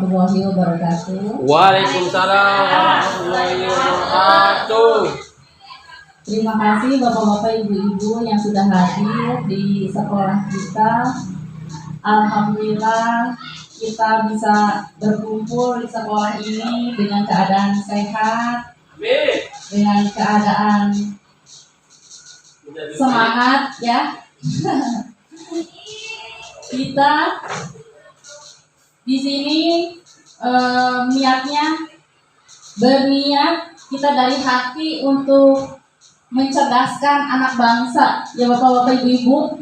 warahmatullahi wabarakatuh. Waalaikumsalam warahmatullahi wabarakatuh. Terima kasih Bapak-bapak, Ibu-ibu yang sudah hadir di sekolah kita. Alhamdulillah kita bisa berkumpul di sekolah ini dengan keadaan sehat, dengan keadaan semangat ya. Kita di sini berniat kita dari hati untuk mencerdaskan anak bangsa ya Bapak-bapak, Ibu-ibu.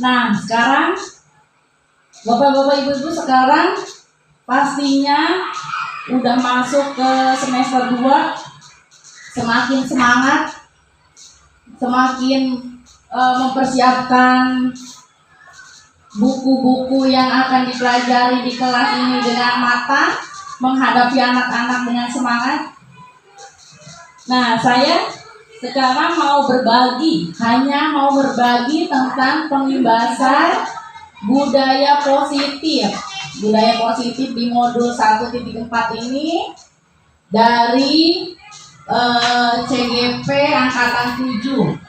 Nah, sekarang Bapak-bapak, Ibu-ibu sekarang pastinya udah masuk ke semester 2, semakin semangat, semakin mempersiapkan buku-buku yang akan dipelajari di kelas ini dengan matang, menghadapi anak-anak dengan semangat. Nah, saya sekarang hanya mau berbagi tentang pengimbasan budaya positif. Budaya positif di modul 1.4 ini dari CGP Angkatan 7.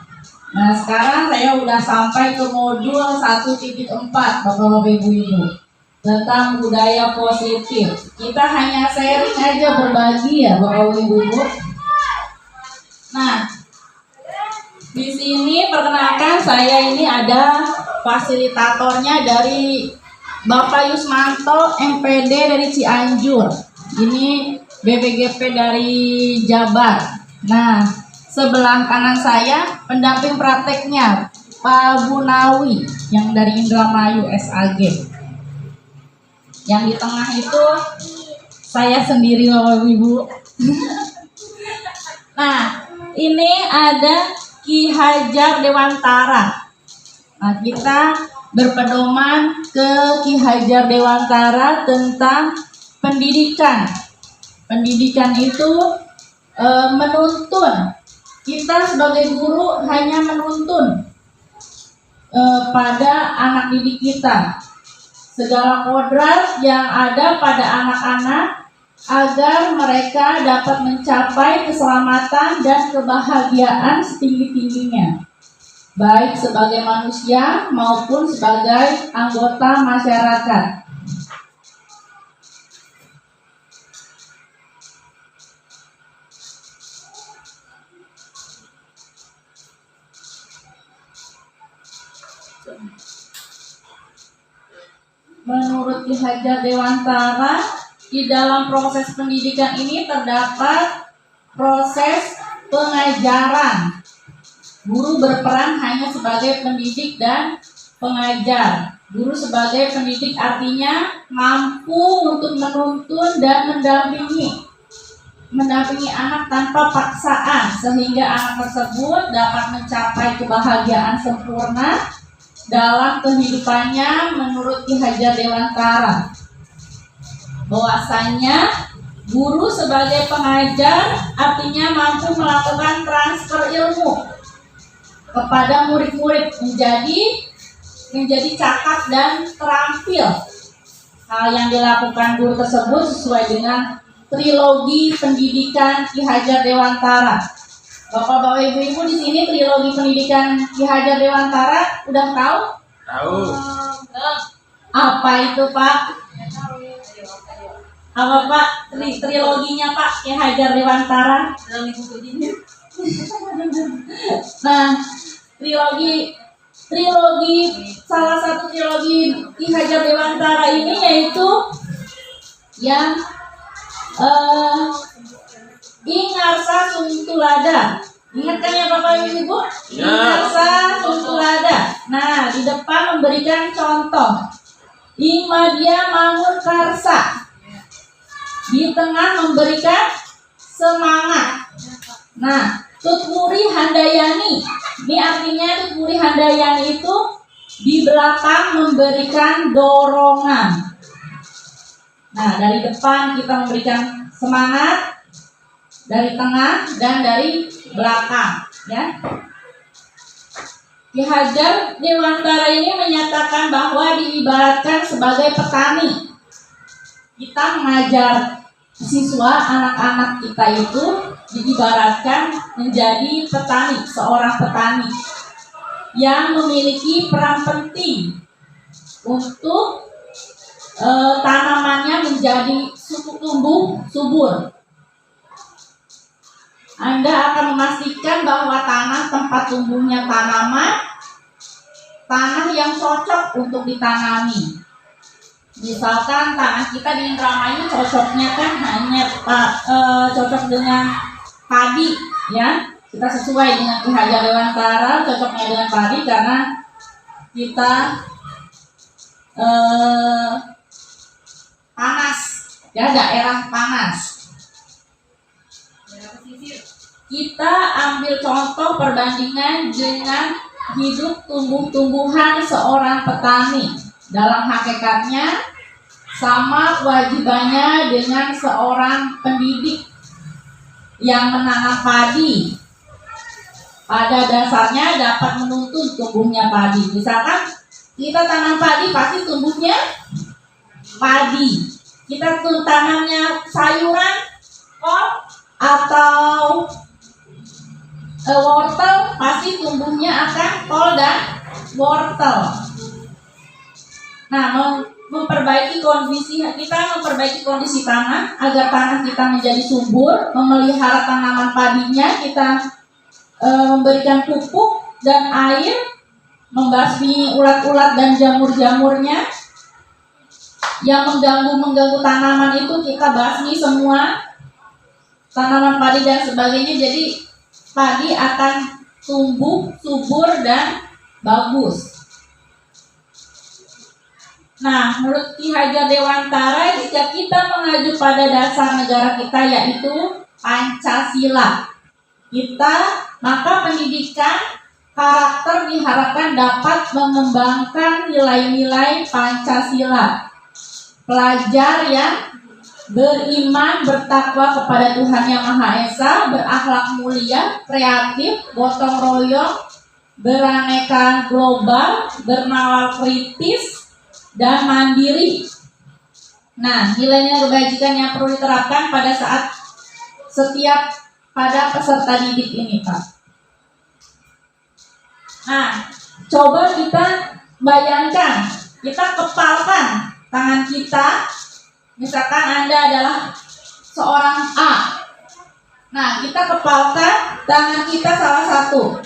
Nah, sekarang saya udah sampai ke modul 1.4, Bapak-bapak, Ibu-ibu, tentang budaya positif. Kita hanya sharing aja, berbagi ya Bapak-bapak, Ibu-ibu. Nah, di sini perkenalkan, saya ini ada fasilitatornya dari Bapak Yusmanto, MPD dari Cianjur. Ini BPGP dari Jabar. Nah, sebelah kanan saya pendamping prakteknya Pak Bunawi yang dari Indramayu SAG. Yang di tengah itu saya sendiri Bapak Ibu. Nah, ini ada Ki Hajar Dewantara. Nah, kita berpedoman ke Ki Hajar Dewantara tentang pendidikan. Pendidikan itu menuntun. Kita sebagai guru hanya menuntun pada anak didik kita segala kodrat yang ada pada anak-anak agar mereka dapat mencapai keselamatan dan kebahagiaan setinggi-tingginya, baik sebagai manusia maupun sebagai anggota masyarakat. Menurut Ki Hajar Dewantara, di dalam proses pendidikan ini terdapat proses pengajaran. Guru berperan hanya sebagai pendidik dan pengajar. Guru sebagai pendidik artinya mampu untuk menuntun dan mendampingi anak tanpa paksaan, sehingga anak tersebut dapat mencapai kebahagiaan sempurna dalam kehidupannya. Menurut Ki Hajar Dewantara, bahwasanya guru sebagai pengajar artinya mampu melakukan transfer ilmu kepada murid-murid menjadi cakap dan terampil. Hal yang dilakukan guru tersebut sesuai dengan trilogi pendidikan Ki Hajar Dewantara. Bapak-bapak, Ibu-ibu di sini trilogi pendidikan Ki Hajar Dewantara udah tahu? Tahu. Apa itu, Pak? Apa Pak triloginya Pak Ki Hajar Dewantara? Nah, trilogi salah satu trilogi Ki Hajar Dewantara ini yaitu yang Ingarsa Suntulada. Ingat kan ya Bapak Ibu? Ingarsa Suntulada. Nah, di depan memberikan contoh. Ingmadia Mangun Karsa. Di tengah memberikan semangat. Nah, Tutmuri Handayani. Ini artinya Tutmuri Handayani itu di belakang memberikan dorongan. Nah, dari depan kita memberikan semangat, dari tengah dan dari belakang, ya. Ki Hajar Dewantara ini menyatakan bahwa diibaratkan sebagai petani. kita mengajar siswa anak-anak kita itu diibaratkan menjadi petani, seorang petani yang memiliki peran penting untuk tanamannya menjadi tumbuh subur. Anda akan memastikan bahwa tanah tempat tumbuhnya tanaman, tanah yang cocok untuk ditanami. Misalkan tanah kita di Indramayu cocoknya kan hanya cocok dengan padi, ya. Kita sesuai dengan Ki Hajar Dewantara, cocoknya dengan padi karena kita panas, ya, daerah panas. Kita ambil contoh perbandingan dengan hidup tumbuh-tumbuhan seorang petani. Dalam hakikatnya sama kewajibannya dengan seorang pendidik yang menanam padi. Pada dasarnya dapat menuntun tumbuhnya padi. Misalkan kita tanam padi, pasti tumbuhnya padi. Kita tanamnya sayuran, kol atau wortel, pasti tumbuhnya akan kol dan wortel. Nah, memperbaiki kondisi tanah agar tanah kita menjadi subur, memelihara tanaman padinya, kita memberikan pupuk dan air, membasmi ulat-ulat dan jamur-jamurnya yang mengganggu tanaman itu, kita basmi semua tanaman padi dan sebagainya. Jadi padi akan tumbuh subur dan bagus. Nah, menurut Ki Hajar Dewantara, jika kita mengacu pada dasar negara kita yaitu Pancasila, maka pendidikan karakter diharapkan dapat mengembangkan nilai-nilai Pancasila. Pelajar yang beriman, bertakwa kepada Tuhan Yang Maha Esa, berakhlak mulia, kreatif, gotong royong, beraneka global, bernalar kritis, dan mandiri. Nah, nilai-nilai kebajikan yang perlu diterapkan pada peserta didik ini, Pak. Nah, coba kita bayangkan, kita kepalkan tangan kita. Misalkan Anda adalah seorang A. Nah, kita kepalkan tangan kita salah satu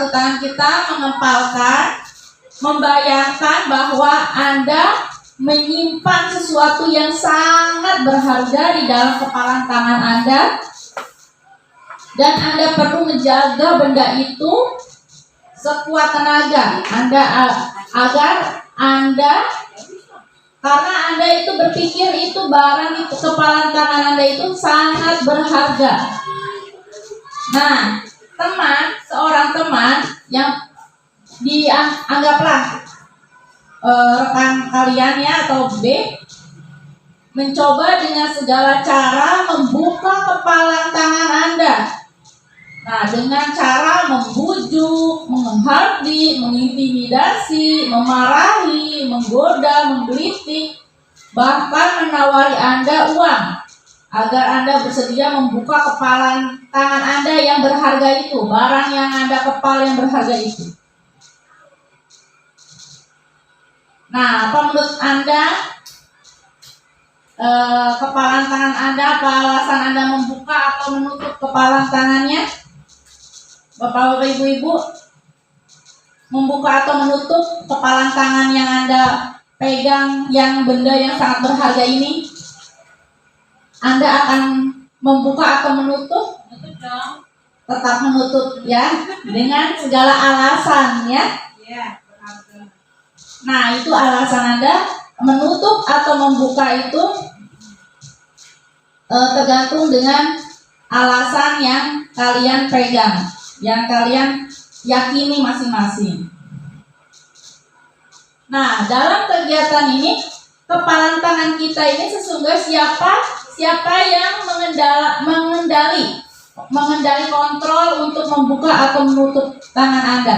tangan kita mengepalkan, membayangkan bahwa Anda menyimpan sesuatu yang sangat berharga di dalam kepalan tangan Anda, dan Anda perlu menjaga benda itu sekuat tenaga karena Anda itu berpikir itu barang di kepalan tangan Anda itu sangat berharga. Nah, seorang teman yang anggaplah rekan kalian ya, atau B, mencoba dengan segala cara membuka kepalan tangan Anda. Nah, dengan cara membujuk, menghardik, mengintimidasi, memarahi, menggoda, menggelitik, bahkan menawari Anda uang agar Anda bersedia membuka kepalan tangan Anda yang berharga itu, barang yang Anda kepal yang berharga itu. Nah, apa menurut Anda kepalan tangan Anda, apa alasan Anda membuka atau menutup kepalan tangannya? Bapak-bapak, ibu-ibu, membuka atau menutup kepalan tangan yang Anda pegang, yang benda yang sangat berharga ini, Anda akan membuka atau menutup? Tetap menutup ya, dengan segala alasan ya. Nah, itu alasan Anda menutup atau membuka itu tergantung dengan alasan yang kalian pegang, yang kalian yakini masing-masing. Nah, dalam kegiatan ini, kepalan tangan kita ini sesungguhnya siapa yang mengendali kontrol untuk membuka atau menutup tangan Anda?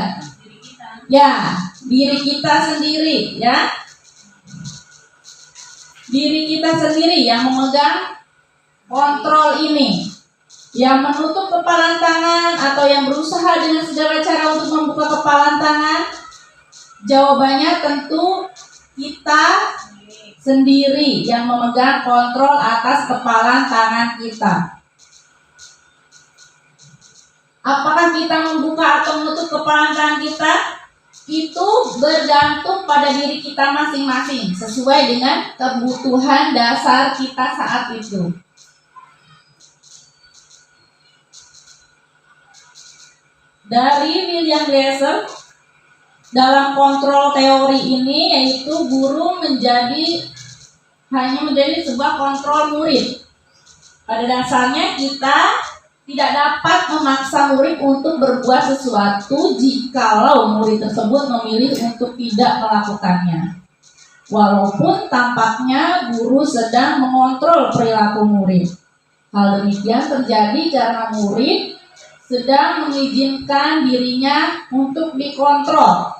Ya, diri kita sendiri ya. diri kita sendiri yang memegang kontrol ini, yang menutup kepalan tangan atau yang berusaha dengan segala cara untuk membuka kepalan tangan? Jawabannya tentu kita sendiri yang memegang kontrol atas kepalan tangan kita. Apakah kita membuka atau menutup kepalan tangan kita? Itu bergantung pada diri kita masing-masing sesuai dengan kebutuhan dasar kita saat itu. Dari William Glasser, dalam kontrol teori ini yaitu guru hanya menjadi sebuah kontrol murid. Pada dasarnya kita tidak dapat memaksa murid untuk berbuat sesuatu jikalau murid tersebut memilih untuk tidak melakukannya. Walaupun tampaknya guru sedang mengontrol perilaku murid. Hal demikian terjadi karena murid sedang mengizinkan dirinya untuk dikontrol.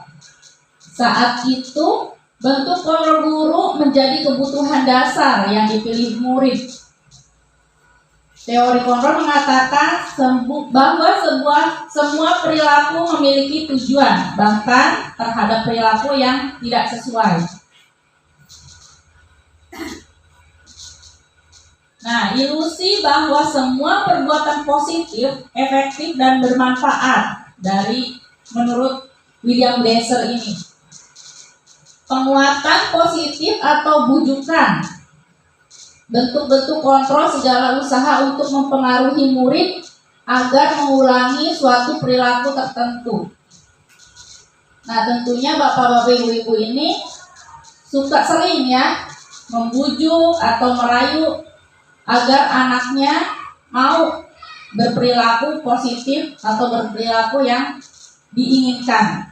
Saat itu, bentuk kontrol guru menjadi kebutuhan dasar yang dipilih murid. Teori kontrol mengatakan bahwa semua perilaku memiliki tujuan, bahkan terhadap perilaku yang tidak sesuai. Nah, ilusi bahwa semua perbuatan positif, efektif, dan bermanfaat menurut William Glasser ini. Penguatan positif atau bujukan, bentuk-bentuk kontrol segala usaha untuk mempengaruhi murid agar mengulangi suatu perilaku tertentu. Nah, tentunya bapak-bapak, ibu-ibu ini suka sering ya membujuk atau merayu agar anaknya mau berperilaku positif atau berperilaku yang diinginkan.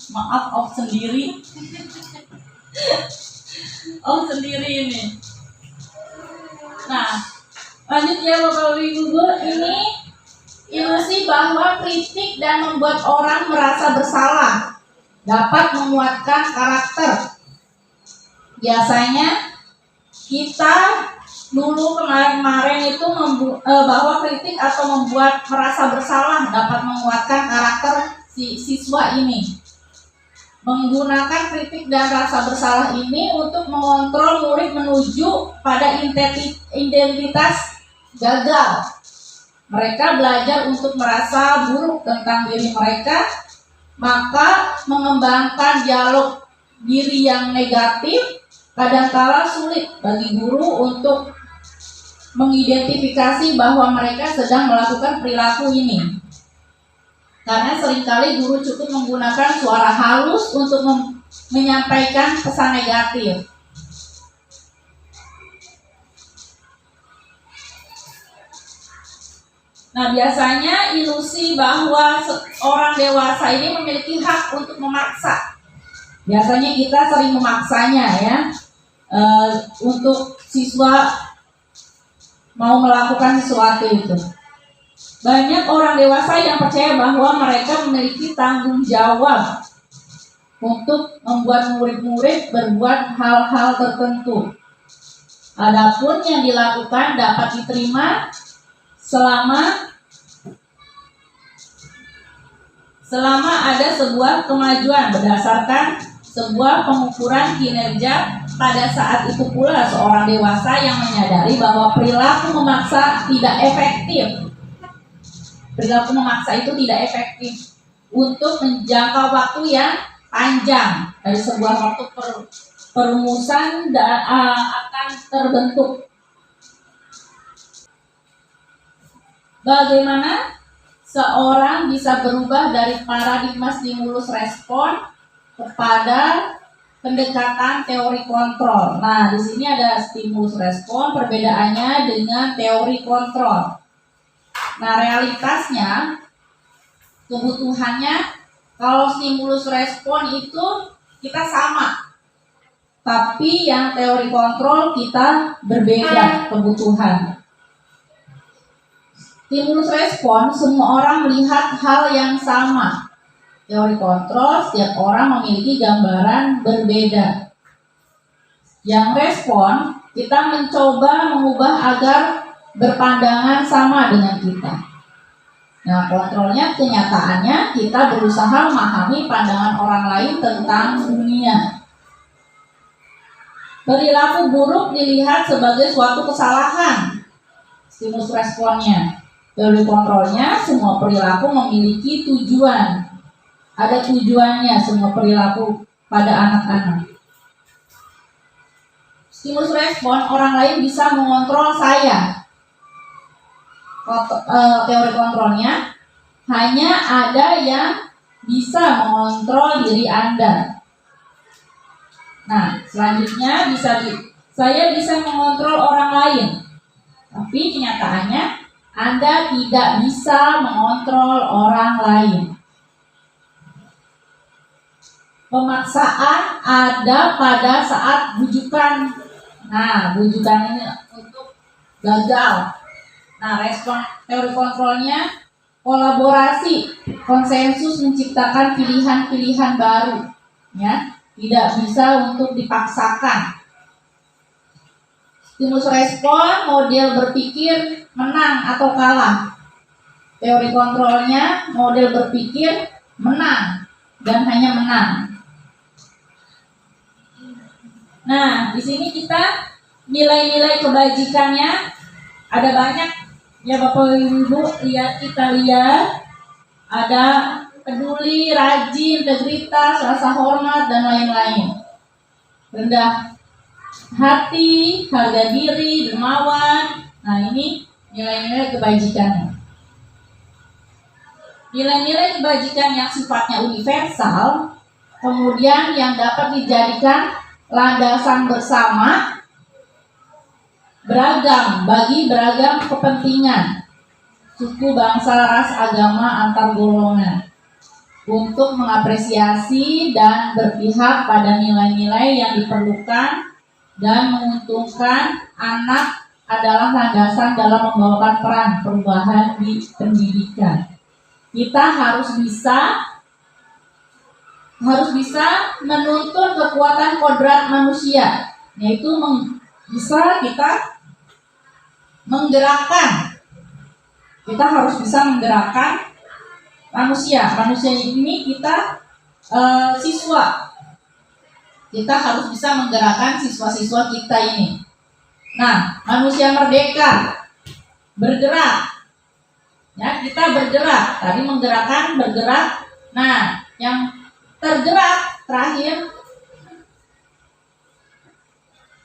Maaf, off sendiri. Off sendiri ini. Nah, lanjut ya Bapak Ibu, ini ilusi bahwa kritik dan membuat orang merasa bersalah dapat menguatkan karakter. Biasanya kita dulu kemarin itu bahwa kritik atau membuat merasa bersalah dapat menguatkan karakter si siswa ini. Menggunakan kritik dan rasa bersalah ini untuk mengontrol murid menuju pada identitas gagal. Mereka belajar untuk merasa buruk tentang diri mereka, maka mengembangkan dialog diri yang negatif kadangkala sulit bagi guru untuk mengidentifikasi bahwa mereka sedang melakukan perilaku ini. Karena seringkali guru cukup menggunakan suara halus untuk menyampaikan pesan negatif. Nah, biasanya ilusi bahwa orang dewasa ini memiliki hak untuk memaksa. Biasanya kita sering memaksanya ya, untuk siswa mau melakukan sesuatu itu. Banyak orang dewasa yang percaya bahwa mereka memiliki tanggung jawab untuk membuat murid-murid berbuat hal-hal tertentu. Adapun yang dilakukan dapat diterima selama ada sebuah kemajuan berdasarkan sebuah pengukuran kinerja. Pada saat itu pula seorang dewasa yang menyadari bahwa perilaku memaksa tidak efektif. Perilaku memaksa itu tidak efektif untuk menjangkau waktu yang panjang. Dari sebuah waktu perumusan akan terbentuk. Bagaimana seorang bisa berubah dari paradigma stimulus respon kepada pendekatan teori kontrol? Nah, di sini ada stimulus respon, perbedaannya dengan teori kontrol. Nah, realitasnya, kebutuhannya, kalau stimulus respon itu kita sama Tapi yang teori kontrol kita berbeda kebutuhan. Stimulus respon, semua orang melihat hal yang sama. Teori kontrol, setiap orang memiliki gambaran berbeda. Yang respon, kita mencoba mengubah agar berpandangan sama dengan kita. Nah, kontrolnya kenyataannya kita berusaha memahami pandangan orang lain tentang dunia. Perilaku buruk dilihat sebagai suatu kesalahan. Stimulus responnya. Teori kontrolnya, semua perilaku memiliki tujuan. Ada tujuannya semua perilaku pada anak-anak. Stimulus respon, orang lain bisa mengontrol saya. Teori kontrolnya, hanya ada yang bisa mengontrol diri Anda. Nah, selanjutnya saya bisa mengontrol orang lain. Tapi kenyataannya Anda tidak bisa mengontrol orang lain. Pemaksaan ada pada saat bujukan. Nah, bujukan ini untuk gagal. Nah, respon teori kontrolnya kolaborasi, konsensus menciptakan pilihan-pilihan baru. Ya, tidak bisa untuk dipaksakan. Stimulus respon, model berpikir menang atau kalah. Teori kontrolnya, model berpikir menang dan hanya menang. Nah, di sini kita nilai-nilai kebajikannya ada banyak ya Bapak Ibu, kita lihat ada peduli, rajin, integritas, rasa hormat dan lain-lain. Rendah hati, harga diri, dermawan. Nah, ini nilai-nilai kebajikannya. Nilai-nilai kebajikan yang sifatnya universal, kemudian yang dapat dijadikan landasan bersama, beragam bagi beragam kepentingan, suku, bangsa, ras, agama, antar golongan, untuk mengapresiasi dan berpihak pada nilai-nilai yang diperlukan dan menguntungkan anak adalah landasan dalam membawakan peran perubahan di pendidikan. Kita harus bisa menuntun kekuatan kodrat manusia, yaitu bisa kita menggerakkan. Kita harus bisa menggerakkan manusia. Manusia ini kita siswa. Kita harus bisa menggerakkan siswa-siswa kita ini. Nah, manusia merdeka, bergerak. Ya, kita bergerak. Tadi menggerakkan, bergerak. Nah, yang tergerak terakhir,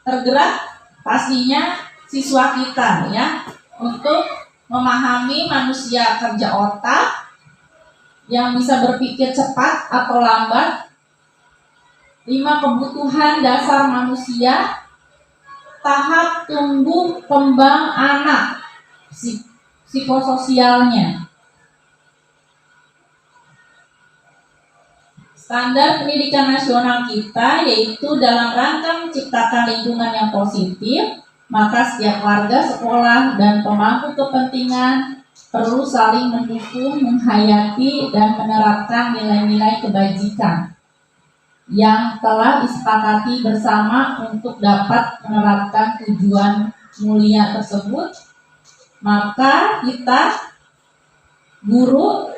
tergerak pastinya siswa kita ya, untuk memahami manusia kerja otak yang bisa berpikir cepat atau lambat. 5 kebutuhan dasar manusia, tahap tumbuh kembang anak, psikososialnya. Standar pendidikan nasional kita yaitu dalam rangka menciptakan lingkungan yang positif, maka setiap warga, sekolah, dan pemangku kepentingan perlu saling mendukung, menghayati, dan menerapkan nilai-nilai kebajikan yang telah disepakati bersama untuk dapat menerapkan tujuan mulia tersebut. Maka kita, guru,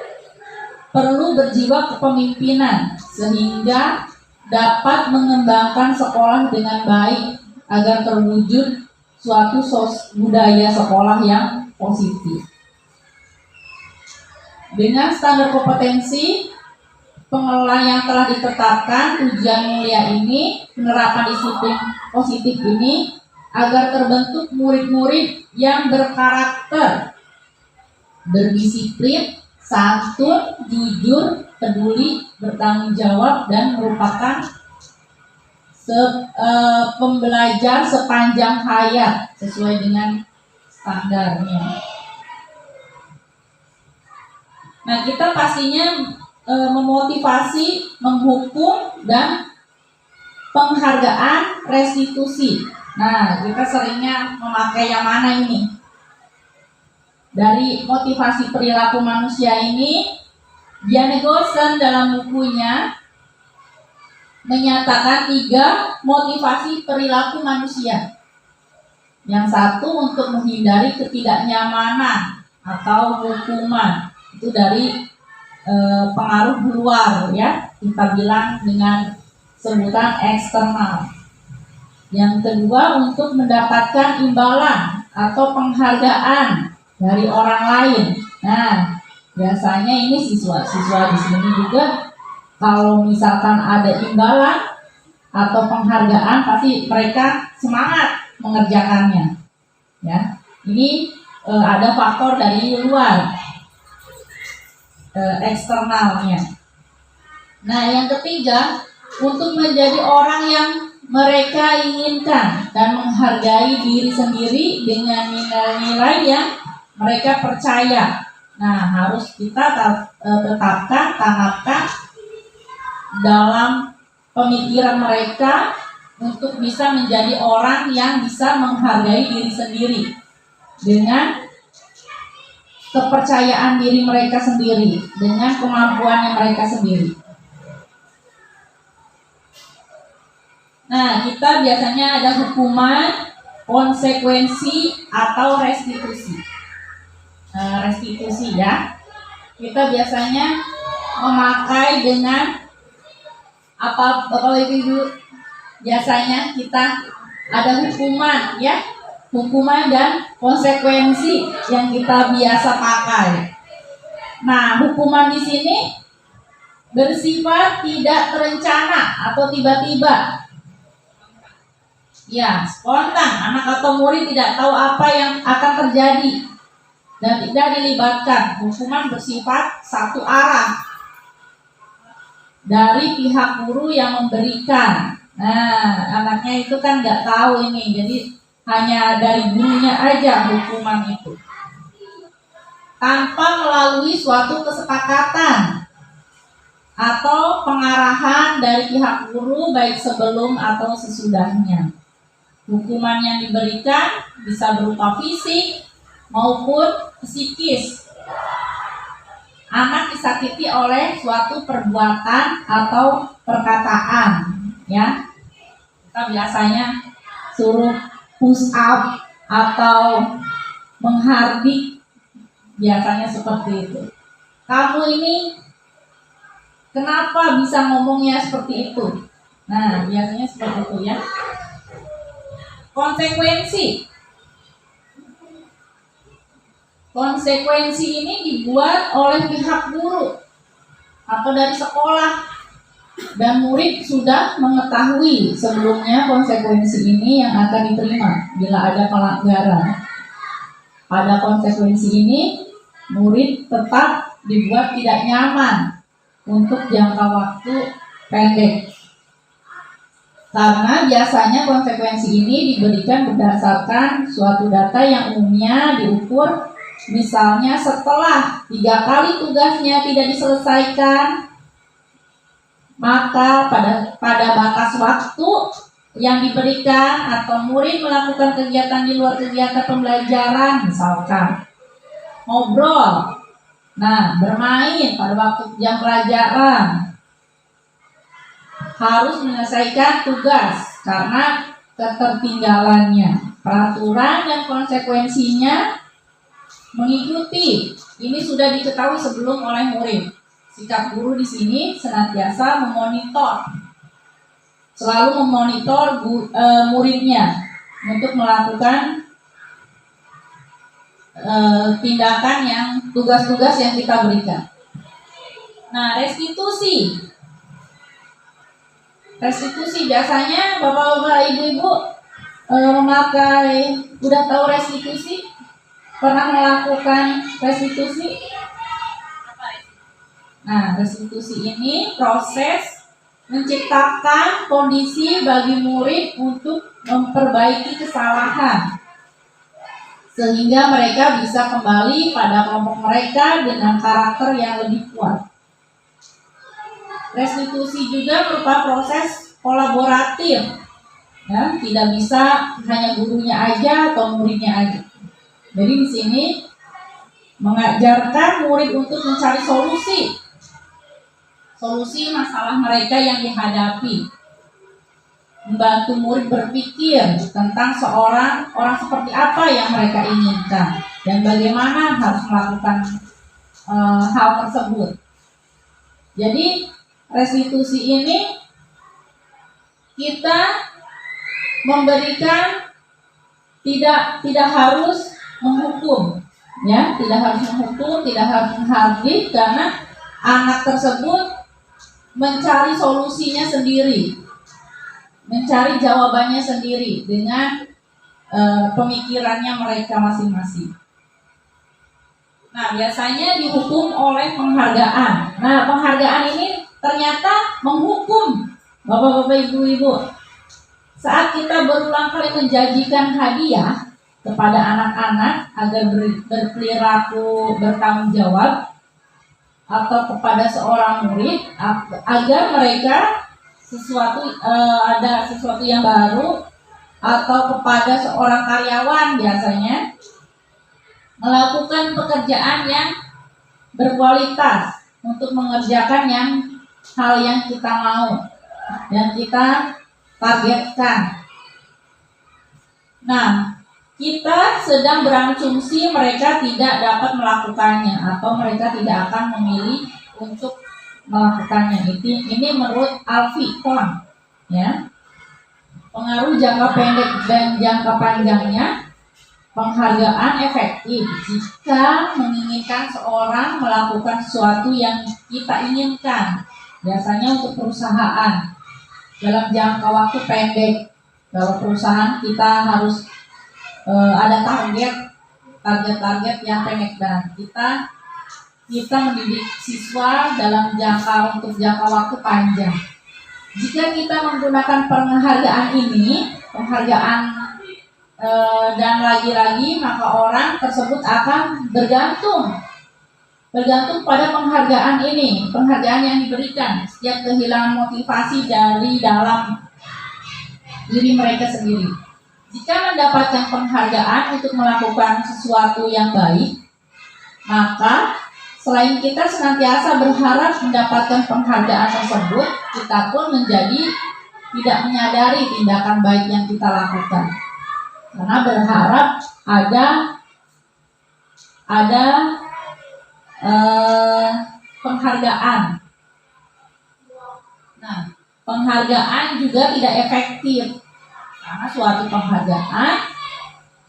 perlu berjiwa kepemimpinan sehingga dapat mengembangkan sekolah dengan baik agar terwujud suatu budaya sekolah yang positif. Dengan standar kompetensi pengelola yang telah ditetapkan, tujuan mulia ini, penerapan disiplin positif ini agar terbentuk murid-murid yang berkarakter, berdisiplin, santun, jujur, peduli, bertanggung jawab, dan merupakan pembelajar sepanjang hayat sesuai dengan standarnya. Nah, kita pastinya memotivasi, menghukum, dan penghargaan restitusi. Nah, kita seringnya memakai yang mana ini? Dari motivasi perilaku manusia ini, Diane Gossen dalam bukunya menyatakan 3 motivasi perilaku manusia. Yang satu untuk menghindari ketidaknyamanan atau hukuman. Itu dari pengaruh luar ya, kita bilang dengan sebutan eksternal. Yang kedua untuk mendapatkan imbalan atau penghargaan dari orang lain. Nah, biasanya ini siswa-siswa di sini juga kalau misalkan ada imbalan atau penghargaan pasti mereka semangat mengerjakannya. Ya, ini ada faktor dari luar, eksternalnya. Nah, yang ketiga untuk menjadi orang yang mereka inginkan dan menghargai diri sendiri dengan nilai-nilai yang mereka percaya. Nah, harus kita tanamkan dalam pemikiran mereka untuk bisa menjadi orang yang bisa menghargai diri sendiri dengan kepercayaan diri mereka sendiri, dengan kemampuan yang mereka sendiri. Nah, kita biasanya ada hukuman, konsekuensi, atau restitusi. Restitusi ya, kita biasanya memakai dengan apa Bapak Ibu? Biasanya kita ada hukuman ya, hukuman dan konsekuensi yang kita biasa pakai. Nah, hukuman di sini bersifat tidak terencana atau tiba-tiba. Ya, spontan. Anak atau murid tidak tahu apa yang akan terjadi dan tidak dilibatkan. Hukuman bersifat satu arah dari pihak guru yang memberikan. Nah, anaknya itu kan nggak tahu ini, jadi hanya dari gurunya aja hukuman itu, tanpa melalui suatu kesepakatan atau pengarahan dari pihak guru baik sebelum atau sesudahnya. Hukuman yang diberikan bisa berupa fisik maupun psikis. Anak disakiti oleh suatu perbuatan atau perkataan, ya. Kita biasanya suruh push up atau menghardik, biasanya seperti itu. Kamu ini kenapa bisa ngomongnya seperti itu? Nah, biasanya seperti itu ya. Konsekuensi ini dibuat oleh pihak guru atau dari sekolah, dan murid sudah mengetahui sebelumnya konsekuensi ini yang akan diterima bila ada pelanggaran. Pada konsekuensi ini, murid tetap dibuat tidak nyaman untuk jangka waktu pendek. Karena biasanya konsekuensi ini diberikan berdasarkan suatu data yang umumnya diukur, misalnya setelah 3 kali tugasnya tidak diselesaikan, maka pada batas waktu yang diberikan atau murid melakukan kegiatan di luar kegiatan pembelajaran, misalkan ngobrol, nah bermain pada waktu jam pelajaran, harus menyelesaikan tugas karena ketertinggalannya. Peraturan dan konsekuensinya mengikuti. Ini sudah diketahui sebelum oleh murid. Sikap guru di sini senantiasa selalu memonitor muridnya untuk melakukan tindakan yang tugas-tugas yang kita berikan. Nah, restitusi biasanya bapak-bapak, ibu-ibu udah tahu restitusi, pernah melakukan restitusi. Nah, restitusi ini proses menciptakan kondisi bagi murid untuk memperbaiki kesalahan sehingga mereka bisa kembali pada kelompok mereka dengan karakter yang lebih kuat. Restitusi juga berupa proses kolaboratif, ya, tidak bisa hanya gurunya aja atau muridnya aja. Jadi di sini mengajarkan murid untuk mencari solusi masalah mereka yang dihadapi, membantu murid berpikir tentang orang seperti apa yang mereka inginkan dan bagaimana harus melakukan hal tersebut. Jadi restitusi ini kita memberikan tidak harus menghukum, ya, tidak harus menghukum, tidak harus menghardik, karena anak tersebut mencari solusinya sendiri, mencari jawabannya sendiri dengan pemikirannya mereka masing-masing. Nah, biasanya dihukum oleh penghargaan. Nah, penghargaan ini ternyata menghukum Bapak-bapak, Ibu-ibu. Saat kita berulang kali menjanjikan hadiah kepada anak-anak agar berperilaku bertanggung jawab, atau kepada seorang murid agar mereka ada sesuatu yang baru, atau kepada seorang karyawan biasanya melakukan pekerjaan yang berkualitas untuk mengerjakan hal yang kita mau dan kita targetkan. Nah, kita sedang berasumsi mereka tidak dapat melakukannya atau mereka tidak akan memilih untuk melakukannya. Ini menurut Alfie Kohn, ya. Pengaruh jangka pendek dan jangka panjangnya. Penghargaan efektif jika menginginkan seorang melakukan sesuatu yang kita inginkan, biasanya untuk perusahaan dalam jangka waktu pendek. Kalau perusahaan kita harus ada target yang pendek, dan kita mendidik siswa dalam untuk jangka waktu panjang. Jika kita menggunakan penghargaan ini, dan lagi-lagi, maka orang tersebut akan bergantung pada penghargaan ini, penghargaan yang diberikan. Setiap kehilangan motivasi dari dalam diri mereka sendiri. Jika mendapatkan penghargaan untuk melakukan sesuatu yang baik, maka selain kita senantiasa berharap mendapatkan penghargaan tersebut, kita pun menjadi tidak menyadari tindakan baik yang kita lakukan, karena berharap ada penghargaan. Nah, penghargaan juga tidak efektif, karena suatu penghargaan,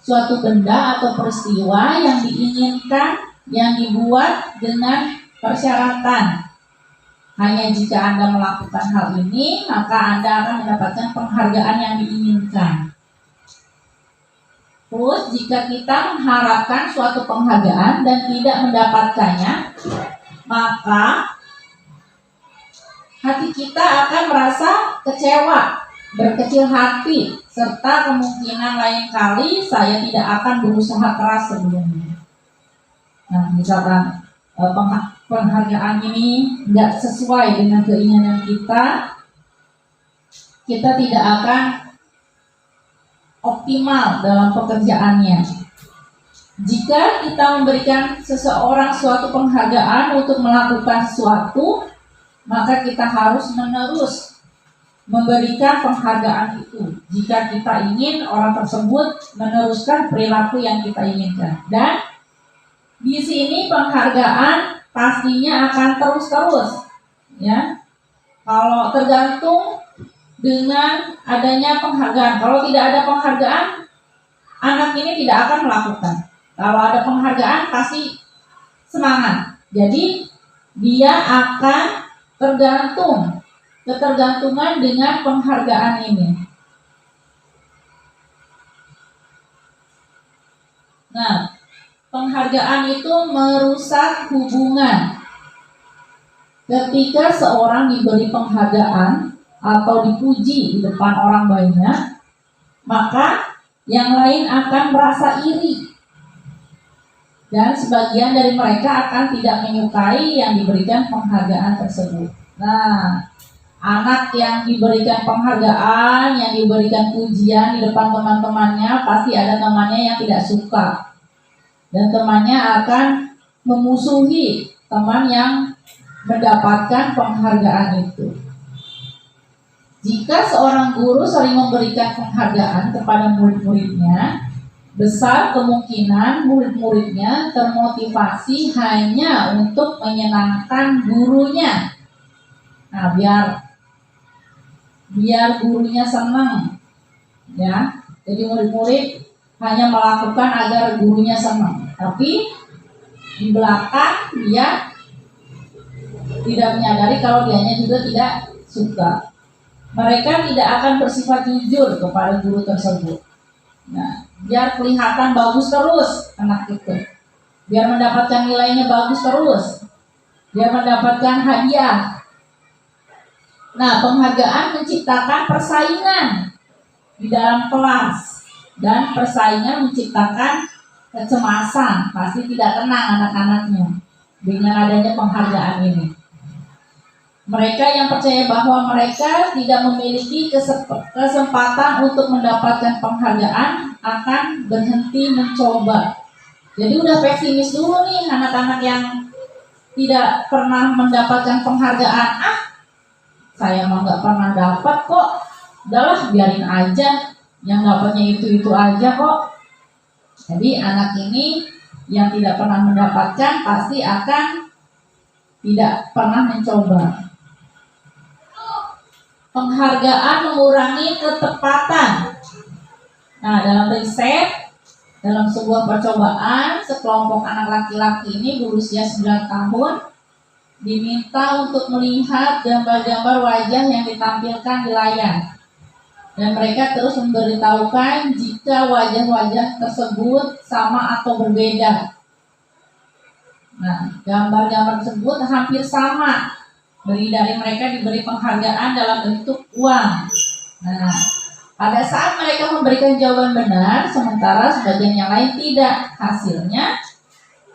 suatu benda atau peristiwa yang diinginkan, yang dibuat dengan persyaratan. Hanya jika Anda melakukan hal ini, maka Anda akan mendapatkan penghargaan yang diinginkan. Terus jika kita mengharapkan suatu penghargaan dan tidak mendapatkannya, maka hati kita akan merasa kecewa, berkecil hati, serta kemungkinan lain kali saya tidak akan berusaha keras sebelumnya. Nah, misalkan penghargaan ini tidak sesuai dengan keinginan kita tidak akan optimal dalam pekerjaannya. Jika kita memberikan seseorang suatu penghargaan untuk melakukan sesuatu, maka kita harus menerus memberikan penghargaan itu jika kita ingin orang tersebut meneruskan perilaku yang kita inginkan. Dan di sini penghargaan pastinya akan terus-terus, ya. Kalau tergantung dengan adanya penghargaan. Kalau tidak ada penghargaan, anak ini tidak akan melakukan. Kalau ada penghargaan, pasti semangat. Jadi dia akan ketergantungan dengan penghargaan ini. Nah, penghargaan itu merusak hubungan. Ketika seorang diberi penghargaan atau dipuji di depan orang banyak, maka yang lain akan merasa iri, dan sebagian dari mereka akan tidak menyukai yang diberikan penghargaan tersebut. Nah, Anak yang diberikan penghargaan, yang diberikan pujian di depan teman-temannya, pasti ada temannya yang tidak suka. Dan temannya akan memusuhi teman yang mendapatkan penghargaan itu. Jika seorang guru sering memberikan penghargaan kepada murid-muridnya, besar kemungkinan murid-muridnya termotivasi hanya untuk menyenangkan gurunya. Nah, biar gurunya senang, ya. Jadi murid-murid hanya melakukan agar gurunya senang, tapi di belakang dia tidak menyadari kalau dianya juga tidak suka. Mereka tidak akan bersifat jujur kepada guru tersebut. Nah, biar kelihatan bagus terus anak itu, biar mendapatkan nilainya bagus terus, biar mendapatkan hadiah. Nah, penghargaan menciptakan persaingan di dalam kelas, dan persaingan menciptakan kecemasan. Pasti tidak tenang anak-anaknya dengan adanya penghargaan ini. Mereka yang percaya bahwa mereka tidak memiliki kesempatan untuk mendapatkan penghargaan akan berhenti mencoba. Jadi udah pesimis dulu nih anak-anak yang tidak pernah mendapatkan penghargaan. Saya mah nggak pernah dapat kok. Udahlah, biarin aja. Yang dapatnya itu aja kok. Jadi anak ini yang tidak pernah mendapatkan pasti akan tidak pernah mencoba. Penghargaan mengurangi ketepatan. Nah, dalam riset, dalam sebuah percobaan, sekelompok anak laki-laki ini berusia 9 tahun diminta untuk melihat gambar-gambar wajah yang ditampilkan di layar. Dan mereka terus memberitahukan jika wajah-wajah tersebut sama atau berbeda. Nah, gambar-gambar tersebut hampir sama. Dari mereka diberi penghargaan dalam bentuk uang. Nah, pada saat mereka memberikan jawaban benar, sementara sebagian yang lain tidak. Hasilnya,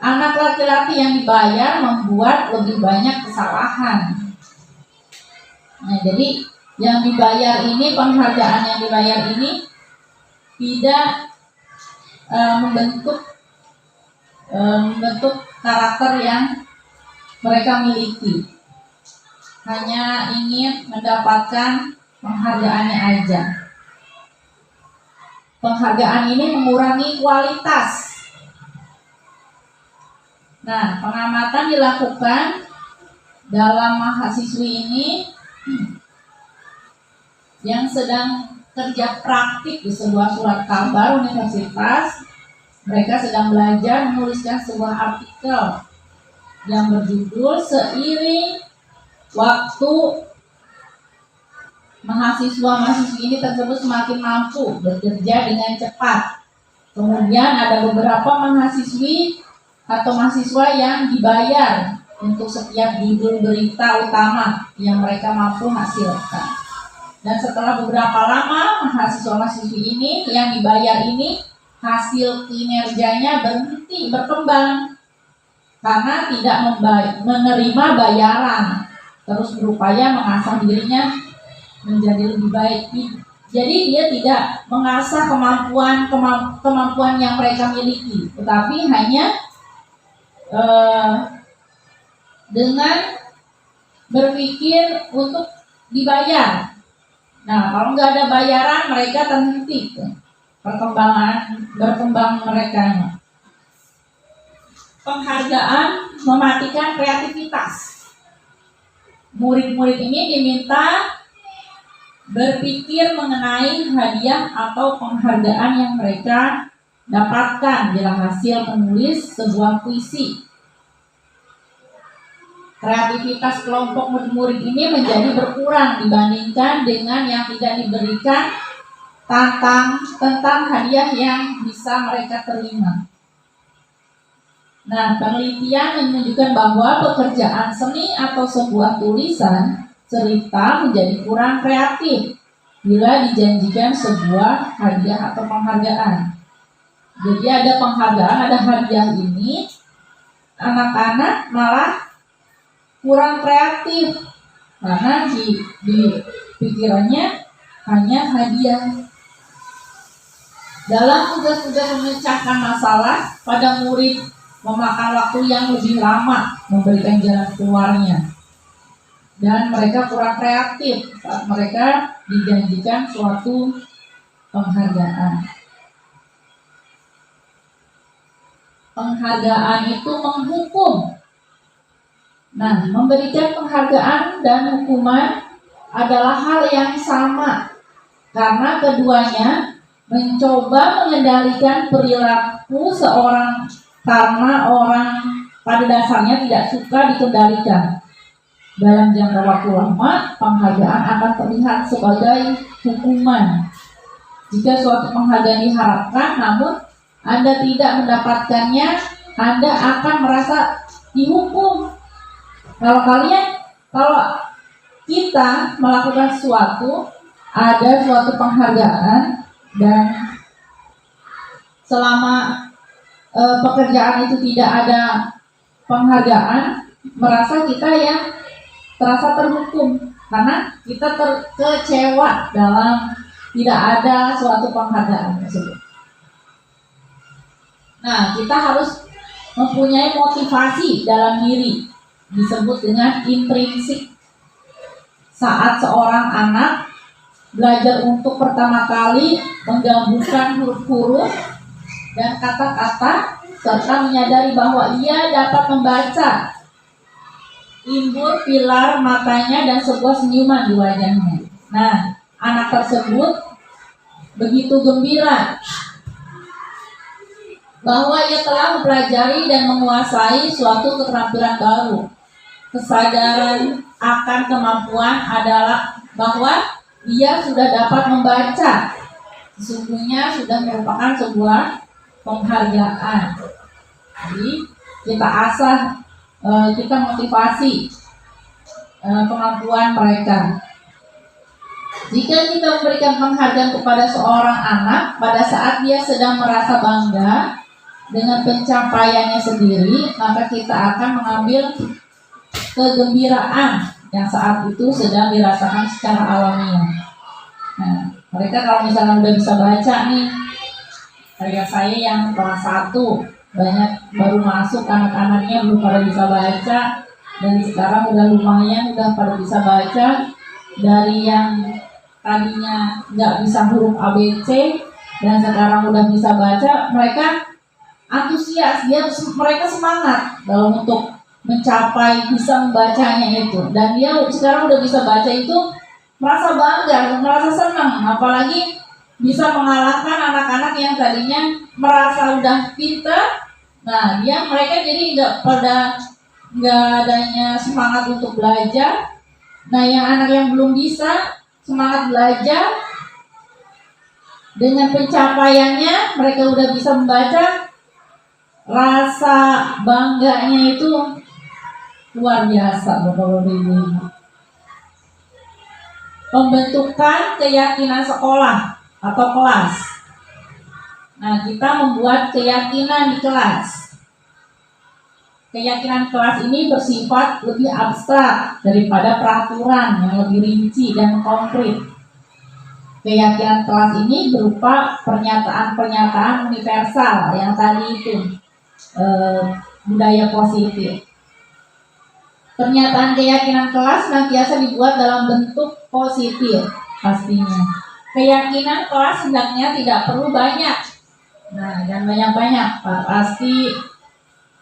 anak laki-laki yang dibayar membuat lebih banyak kesalahan. Nah, jadi yang dibayar ini, penghargaan yang dibayar ini tidak membentuk karakter yang mereka miliki. Hanya ingin mendapatkan penghargaannya aja. Penghargaan ini mengurangi kualitas. Nah, pengamatan dilakukan dalam mahasiswi ini yang sedang kerja praktik di sebuah surat kabar universitas. Mereka sedang belajar menuliskan sebuah artikel yang berjudul "Seiring Waktu Mahasiswa-mahasiswi ini tersebut semakin mampu bekerja dengan cepat." Kemudian ada beberapa mahasiswi atau mahasiswa yang dibayar untuk setiap judul berita utama yang mereka mampu hasilkan. Dan setelah beberapa lama, mahasiswa-mahasiswi ini yang dibayar ini hasil kinerjanya berhenti berkembang karena tidak menerima bayaran, terus berupaya mengasah dirinya menjadi lebih baik. Jadi dia tidak mengasah kemampuan yang mereka miliki, tetapi hanya dengan berpikir untuk dibayar. Nah, kalau nggak ada bayaran, mereka terhenti berkembang mereka. Penghargaan mematikan kreativitas. Murid-murid ini diminta berpikir mengenai hadiah atau penghargaan yang mereka dapatkan bila hasil menulis sebuah puisi. Kreativitas kelompok murid-murid ini menjadi berkurang dibandingkan dengan yang tidak diberikan tentang hadiah yang bisa mereka terima. Nah, penelitian menunjukkan bahwa pekerjaan seni atau sebuah tulisan cerita menjadi kurang kreatif bila dijanjikan sebuah hadiah atau penghargaan. Jadi ada penghargaan, ada hadiah ini, anak-anak malah kurang kreatif karena di pikirannya hanya hadiah. Dalam tugas-tugas memecahkan masalah, pada murid memakan waktu yang lebih lama memberikan jalan keluarnya, dan mereka kurang kreatif saat mereka dijanjikan suatu penghargaan. Penghargaan itu menghukum. Nah, memberikan penghargaan dan hukuman adalah hal yang sama, karena keduanya mencoba mengendalikan perilaku seorang, karena orang pada dasarnya tidak suka dikendalikan. Dalam jangka waktu lama, penghargaan akan terlihat sebagai hukuman. Jika suatu penghargaan diharapkan, namun Anda tidak mendapatkannya, Anda akan merasa dihukum. Kalau kita melakukan sesuatu, ada suatu penghargaan, dan selama pekerjaan itu tidak ada penghargaan, merasa kita yang terasa terhukum karena kita terkecewa dalam tidak ada suatu penghargaan tersebut. Nah, kita harus mempunyai motivasi dalam diri, disebut dengan intrinsik. Saat seorang anak belajar untuk pertama kali menggabungkan huruf-huruf dan kata-kata serta menyadari bahwa ia dapat membaca, timbul pilar matanya dan sebuah senyuman di wajahnya. Nah, anak tersebut begitu gembira bahwa ia telah mempelajari dan menguasai suatu keterampilan baru. Kesadaran akan kemampuan adalah bahwa dia sudah dapat membaca. Sesungguhnya sudah merupakan sebuah penghargaan. Jadi kita asah, kita motivasi kemampuan mereka. Jika kita memberikan penghargaan kepada seorang anak pada saat dia sedang merasa bangga dengan pencapaiannya sendiri, maka kita akan mengambil kegembiraan yang saat itu sedang dirasakan secara alamiah. Nah, mereka kalau misalnya udah bisa baca nih, kayak saya yang kelas 1, banyak baru masuk anak-anaknya belum pada bisa baca, dan sekarang udah lumayan udah pada bisa baca. Dari yang tadinya nggak bisa huruf ABC dan sekarang udah bisa baca, mereka antusias, mereka semangat dalam untuk mencapai bisa membacanya itu, dan dia sekarang udah bisa baca itu, merasa bangga, merasa senang, apalagi bisa mengalahkan anak-anak yang tadinya merasa udah pintar. Nah, mereka jadi nggak adanya semangat untuk belajar. Nah, yang anak yang belum bisa semangat belajar, dengan pencapaiannya mereka udah bisa membaca, rasa bangganya itu luar biasa, Bapak-Bapak Ibu. Pembentukan keyakinan sekolah atau kelas. Nah, kita membuat keyakinan di kelas. Keyakinan kelas ini bersifat lebih abstrak daripada peraturan yang lebih rinci dan konkret. Keyakinan kelas ini berupa pernyataan-pernyataan universal yang tadi itu budaya positif. Pernyataan keyakinan kelas senantiasa dibuat dalam bentuk positif pastinya. Keyakinan kelas hendaknya tidak perlu banyak. Nah, jangan banyak-banyak, pasti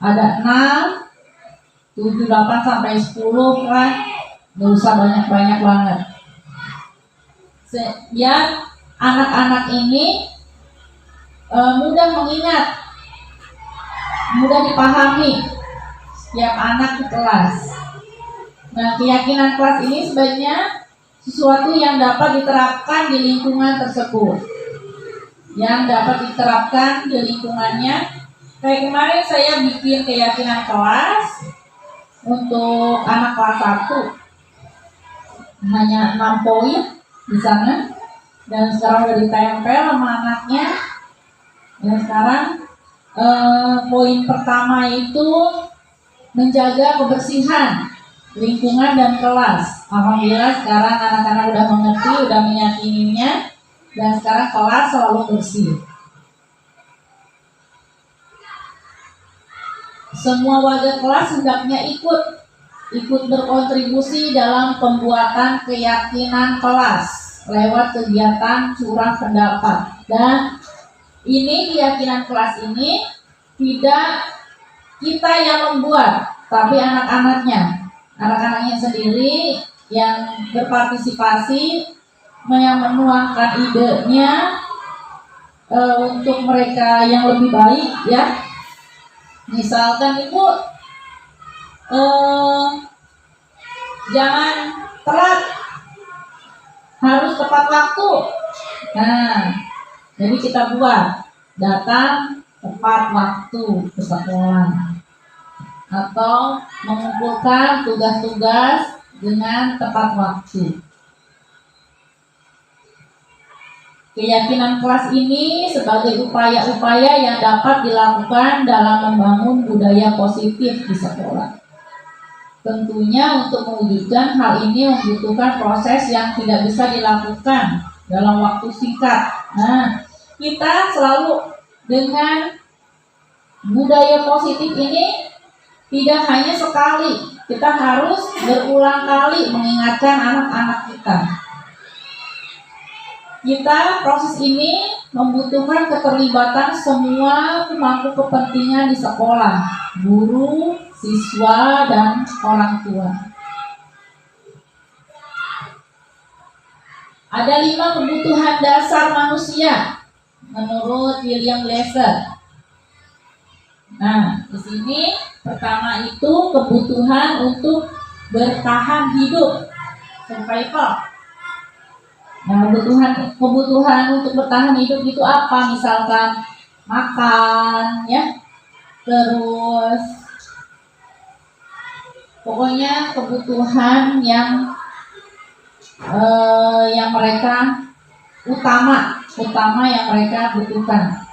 ada 6, 7, 8 sampai 10 kan. Nggak usah banyak-banyak banget. Biar anak-anak ini mudah mengingat, mudah dipahami setiap anak di kelas. Nah, keyakinan kelas ini sebaiknya sesuatu yang dapat diterapkan di lingkungan tersebut, yang dapat diterapkan di lingkungannya. Kayak kemarin saya bikin keyakinan kelas untuk anak kelas 1, hanya 6 poin di sana, dan sekarang udah ditempel sama anaknya. Dan sekarang poin pertama itu menjaga kebersihan. lingkungan dan kelas. Alhamdulillah sekarang anak-anak udah mengerti, udah meyakininya, dan sekarang kelas selalu bersih. Semua warga kelas hendaknya ikut berkontribusi dalam pembuatan keyakinan kelas lewat kegiatan curah pendapat. Dan ini keyakinan kelas ini tidak kita yang membuat, tapi anak-anaknya sendiri yang berpartisipasi, yang menuangkan idenya untuk mereka yang lebih baik, ya. Misalkan ibu jangan telat, harus tepat waktu. Nah, jadi kita buat datang tepat waktu ke sekolah, atau mengumpulkan tugas-tugas dengan tepat waktu. Keyakinan kelas ini sebagai upaya-upaya yang dapat dilakukan dalam membangun budaya positif di sekolah. Tentunya untuk mewujudkan hal ini membutuhkan proses yang tidak bisa dilakukan dalam waktu singkat. Nah, kita selalu dengan budaya positif ini tidak hanya sekali, kita harus berulang kali mengingatkan anak-anak kita. Proses ini membutuhkan keterlibatan semua pemangku kepentingan di sekolah, guru, siswa, dan orang tua. Ada 5 kebutuhan dasar manusia menurut William Glasser. Nah, di sini pertama itu kebutuhan untuk bertahan hidup, survival. Nah, kebutuhan untuk bertahan hidup itu apa? Misalkan makan, ya, terus pokoknya kebutuhan yang mereka utama yang mereka butuhkan.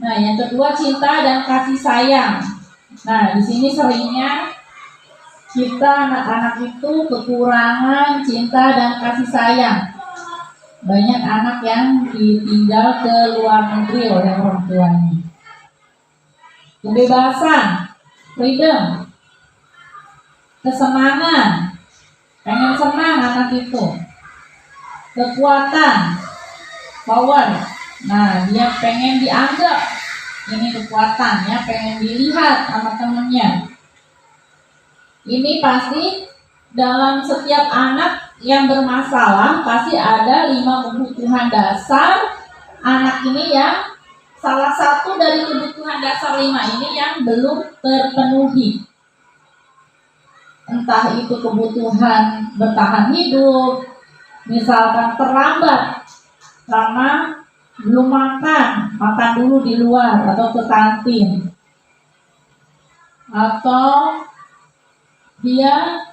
Nah, yang kedua cinta dan kasih sayang. Nah, di sini seringnya kita anak-anak itu kekurangan cinta dan kasih sayang. Banyak anak yang ditinggal ke luar negeri oleh orang tuanya. Kebebasan, freedom, kesenangan, pengen senang anak itu. Kekuatan, power. Nah, dia pengen dianggap, ini kekuatan, ya, pengen dilihat sama temennya. Ini pasti dalam setiap anak yang bermasalah pasti ada 5 kebutuhan dasar anak ini, yang salah satu dari kebutuhan dasar 5 ini yang belum terpenuhi. Entah itu kebutuhan bertahan hidup, misalkan terlambat karena belum makan dulu di luar atau ke kantin, atau dia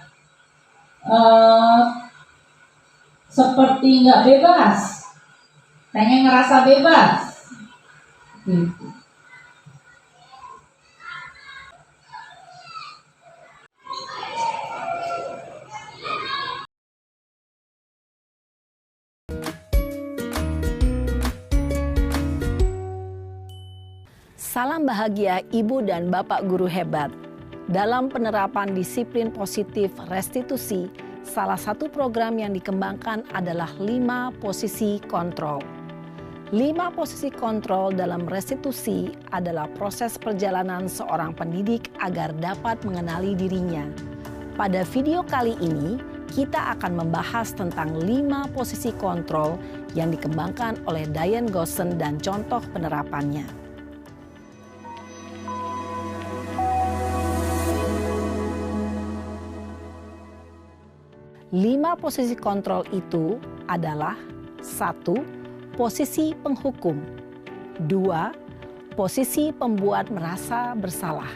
seperti nggak bebas, pengen ngerasa bebas gitu. Salam bahagia Ibu dan Bapak guru hebat. Dalam penerapan disiplin positif restitusi, salah satu program yang dikembangkan adalah 5 posisi kontrol. 5 posisi kontrol dalam restitusi adalah proses perjalanan seorang pendidik agar dapat mengenali dirinya. Pada video kali ini, kita akan membahas tentang 5 posisi kontrol yang dikembangkan oleh Diane Gosson dan contoh penerapannya. 5 posisi kontrol itu adalah 1. Posisi penghukum. 2. Posisi pembuat merasa bersalah.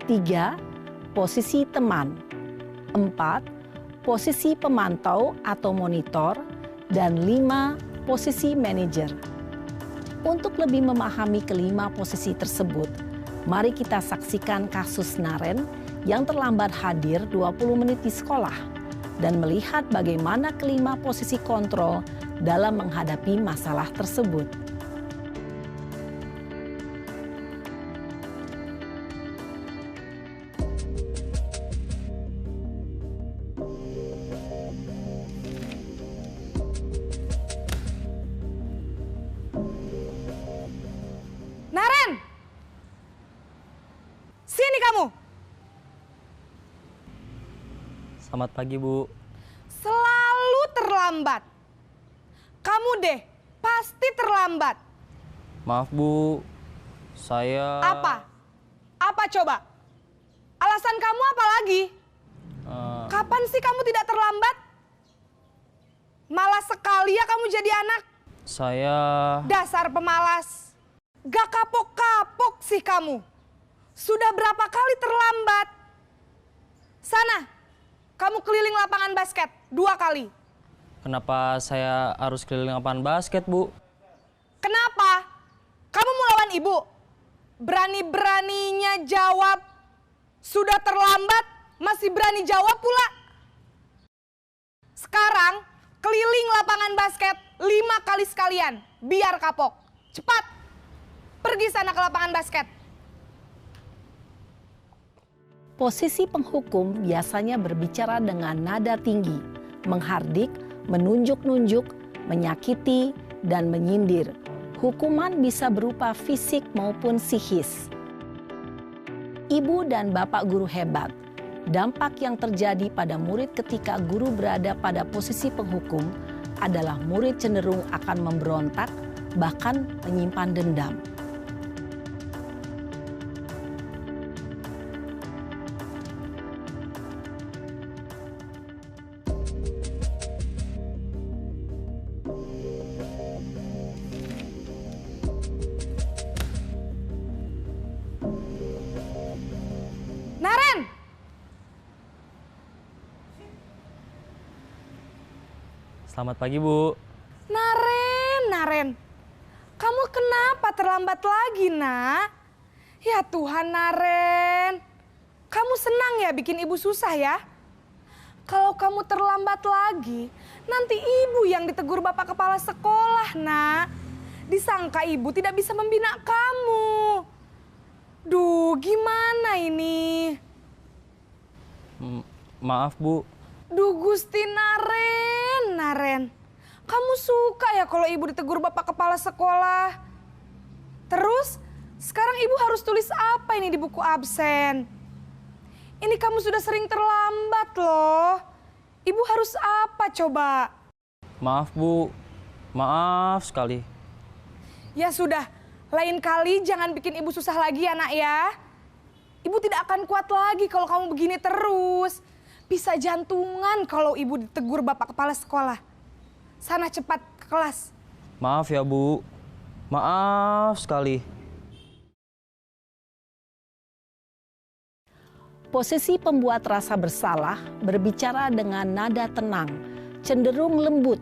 3. Posisi teman. 4. Posisi pemantau atau monitor. Dan 5. Posisi manajer. Untuk lebih memahami kelima posisi tersebut, mari kita saksikan kasus Naren yang terlambat hadir 20 menit di sekolah dan melihat bagaimana kelima posisi kontrol dalam menghadapi masalah tersebut. Naren! Sini kamu! Selamat pagi, Bu. Selalu terlambat. Kamu deh, pasti terlambat. Maaf, Bu. Saya... Apa? Apa coba? Alasan kamu apa lagi? Kapan sih kamu tidak terlambat? Malas sekali ya kamu jadi anak. Saya... Dasar pemalas. Gak kapok-kapok sih kamu. Sudah berapa kali terlambat? Sana, kamu keliling lapangan basket 2 kali. Kenapa saya harus keliling lapangan basket, Bu? Kenapa? Kamu mau lawan ibu? Berani-beraninya jawab. Sudah terlambat, masih berani jawab pula. Sekarang, keliling lapangan basket 5 kali sekalian. Biar kapok. Cepat. Pergi sana ke lapangan basket. Posisi penghukum biasanya berbicara dengan nada tinggi, menghardik, menunjuk-nunjuk, menyakiti, dan menyindir. Hukuman bisa berupa fisik maupun psikis. Ibu dan bapak guru hebat. Dampak yang terjadi pada murid ketika guru berada pada posisi penghukum adalah murid cenderung akan memberontak, bahkan menyimpan dendam. Naren! Selamat pagi, Bu. Naren. Kamu kenapa terlambat lagi, nak? Ya Tuhan, Naren. Kamu senang ya bikin ibu susah ya? Kalau kamu terlambat lagi, nanti ibu yang ditegur bapak kepala sekolah, nak. Disangka ibu tidak bisa membina kamu. Duh, gimana ini? Maaf, Bu. Duh, Gusti Naren. Kamu suka ya kalau ibu ditegur bapak kepala sekolah? Terus, sekarang ibu harus tulis apa ini di buku absen? Ini kamu sudah sering terlambat loh. Ibu harus apa coba? Maaf, Bu. Maaf sekali. Ya sudah, lain kali jangan bikin ibu susah lagi ya, nak ya. Ibu tidak akan kuat lagi kalau kamu begini terus. Bisa jantungan kalau ibu ditegur bapak kepala sekolah. Sana cepat ke kelas. Maaf ya, Bu. Maaf sekali. Posisi pembuat rasa bersalah berbicara dengan nada tenang, cenderung lembut.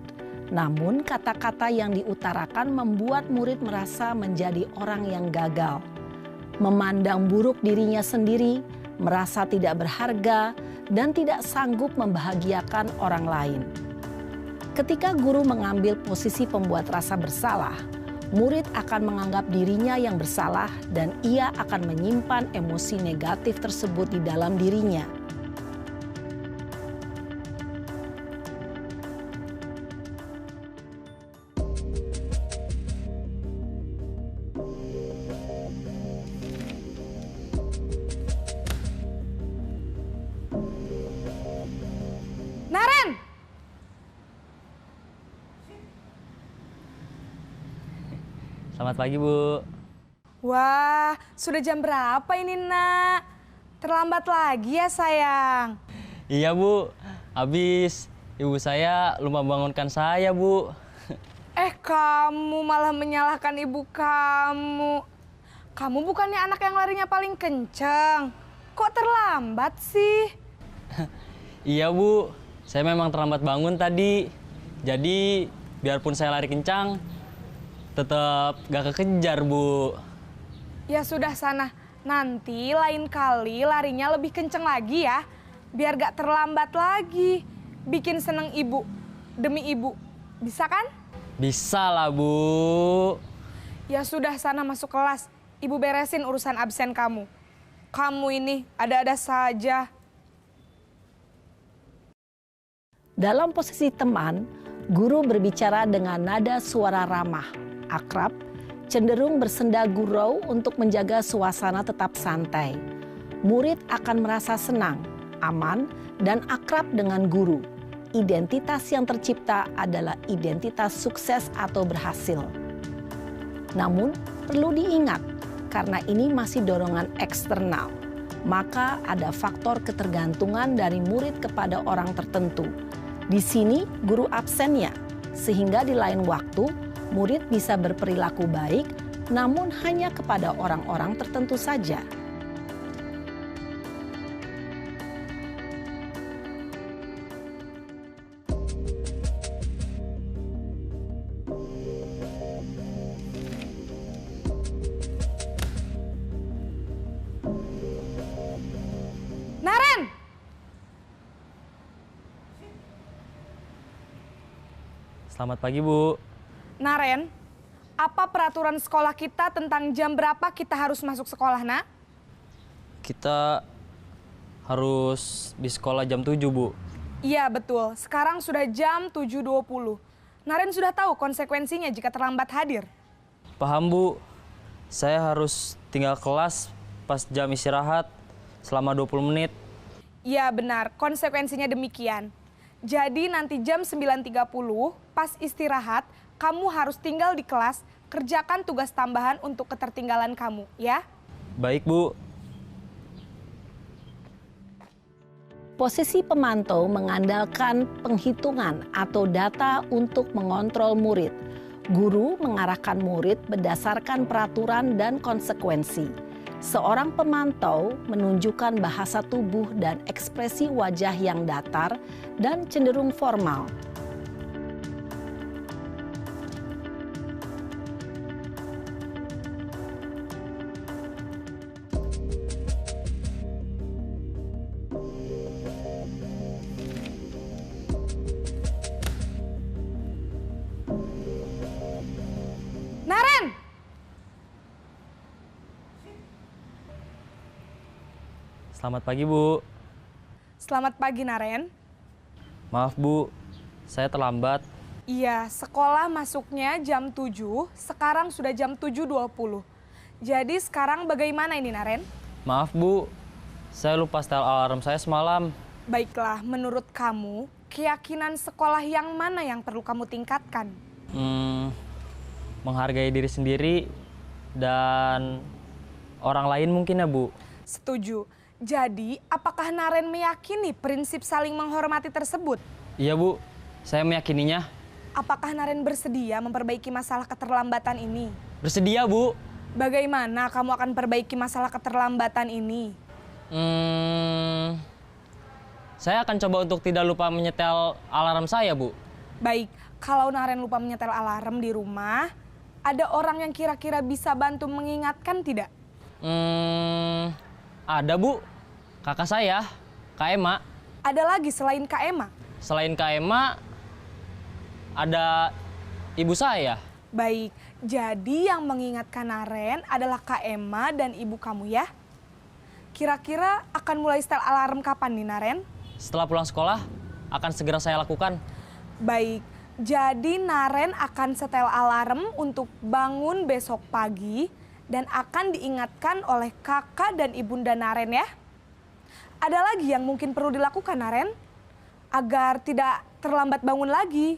Namun kata-kata yang diutarakan membuat murid merasa menjadi orang yang gagal. Memandang buruk dirinya sendiri, merasa tidak berharga, dan tidak sanggup membahagiakan orang lain. Ketika guru mengambil posisi pembuat rasa bersalah, murid akan menganggap dirinya yang bersalah dan ia akan menyimpan emosi negatif tersebut di dalam dirinya. Naren! Selamat pagi, Bu. Wah, sudah jam berapa ini, nak? Terlambat lagi ya, sayang. Iya, Bu. Habis ibu saya lupa bangunkan saya, Bu. Kamu malah menyalahkan ibu kamu. Kamu bukannya anak yang larinya paling kenceng. Kok terlambat sih? Iya, Bu. Saya memang terlambat bangun tadi. Jadi, biarpun saya lari kencang, tetap gak kekejar, Bu. Ya sudah sana, Nanti lain kali larinya lebih kenceng lagi ya. Biar gak terlambat lagi. Bikin seneng ibu. Demi ibu. Bisa kan? Bisa lah, Bu. Ya sudah, sana masuk kelas. Ibu beresin urusan absen kamu. Kamu ini ada-ada saja. Dalam posisi teman, guru berbicara dengan nada suara ramah, akrab, cenderung bersenda gurau untuk menjaga suasana tetap santai. Murid akan merasa senang, aman, dan akrab dengan guru. Identitas yang tercipta adalah identitas sukses atau berhasil. Namun, perlu diingat, karena ini masih dorongan eksternal, maka ada faktor ketergantungan dari murid kepada orang tertentu. Di sini, guru absennya, sehingga di lain waktu, murid bisa berperilaku baik, namun hanya kepada orang-orang tertentu saja. Naren! Selamat pagi, Bu. Naren, apa peraturan sekolah kita tentang jam berapa kita harus masuk sekolah, nak? Kita harus di sekolah jam 7, Bu. Iya, betul. Sekarang sudah jam 7.20. Naren sudah tahu konsekuensinya jika terlambat hadir. Paham, Bu. Saya harus tinggal kelas pas jam istirahat selama 20 menit. Iya, benar. Konsekuensinya demikian. Jadi nanti jam 9.30 pas istirahat, kamu harus tinggal di kelas, kerjakan tugas tambahan untuk ketertinggalan kamu, ya? Baik, Bu. Posisi pemantau mengandalkan penghitungan atau data untuk mengontrol murid. Guru mengarahkan murid berdasarkan peraturan dan konsekuensi. Seorang pemantau menunjukkan bahasa tubuh dan ekspresi wajah yang datar dan cenderung formal. Naren! Selamat pagi, Bu. Selamat pagi, Naren. Maaf, Bu. Saya terlambat. Iya, sekolah masuknya jam 7, sekarang sudah jam 7.20. Jadi sekarang bagaimana ini, Naren? Maaf, Bu. Saya lupa setel alarm saya semalam. Baiklah, menurut kamu, keyakinan sekolah yang mana yang perlu kamu tingkatkan? Menghargai diri sendiri dan orang lain mungkin ya, Bu. Setuju. Jadi, apakah Naren meyakini prinsip saling menghormati tersebut? Iya, Bu. Saya meyakininya. Apakah Naren bersedia memperbaiki masalah keterlambatan ini? Bersedia, Bu. Bagaimana kamu akan perbaiki masalah keterlambatan ini? Saya akan coba untuk tidak lupa menyetel alarm saya, Bu. Baik, kalau Naren lupa menyetel alarm di rumah, ada orang yang kira-kira bisa bantu mengingatkan tidak? Ada, Bu. Kakak saya, Kak Ema. Ada lagi selain Kak Ema? Selain Kak Ema, ada ibu saya. Baik, jadi yang mengingatkan Naren adalah Kak Ema dan ibu kamu ya? Kira-kira akan mulai setel alarm kapan nih, Naren? Setelah pulang sekolah, akan segera saya lakukan. Baik, jadi Naren akan setel alarm untuk bangun besok pagi dan akan diingatkan oleh kakak dan ibunda Naren ya. Ada lagi yang mungkin perlu dilakukan, Naren? Agar tidak terlambat bangun lagi.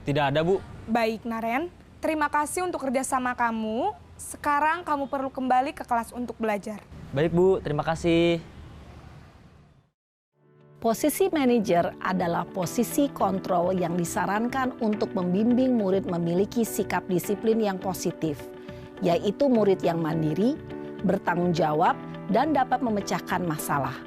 Tidak ada, Bu. Baik, Naren. Terima kasih untuk kerjasama kamu. Sekarang kamu perlu kembali ke kelas untuk belajar. Baik, Bu. Terima kasih. Posisi manajer adalah posisi kontrol yang disarankan untuk membimbing murid memiliki sikap disiplin yang positif, yaitu murid yang mandiri, bertanggung jawab, dan dapat memecahkan masalah.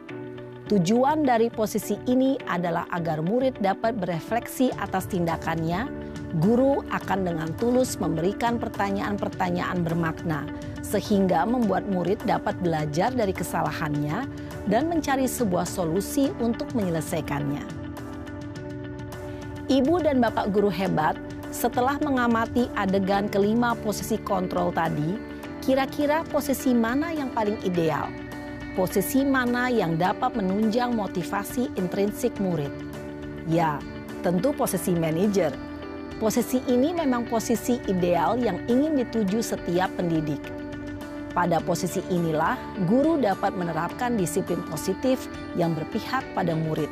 Tujuan dari posisi ini adalah agar murid dapat berefleksi atas tindakannya. Guru akan dengan tulus memberikan pertanyaan-pertanyaan bermakna, sehingga membuat murid dapat belajar dari kesalahannya dan mencari sebuah solusi untuk menyelesaikannya. Ibu dan Bapak guru hebat, setelah mengamati adegan kelima posisi kontrol tadi, kira-kira posisi mana yang paling ideal? Posisi mana yang dapat menunjang motivasi intrinsik murid? Ya, tentu posisi manajer. Posisi ini memang posisi ideal yang ingin dituju setiap pendidik. Pada posisi inilah, guru dapat menerapkan disiplin positif yang berpihak pada murid,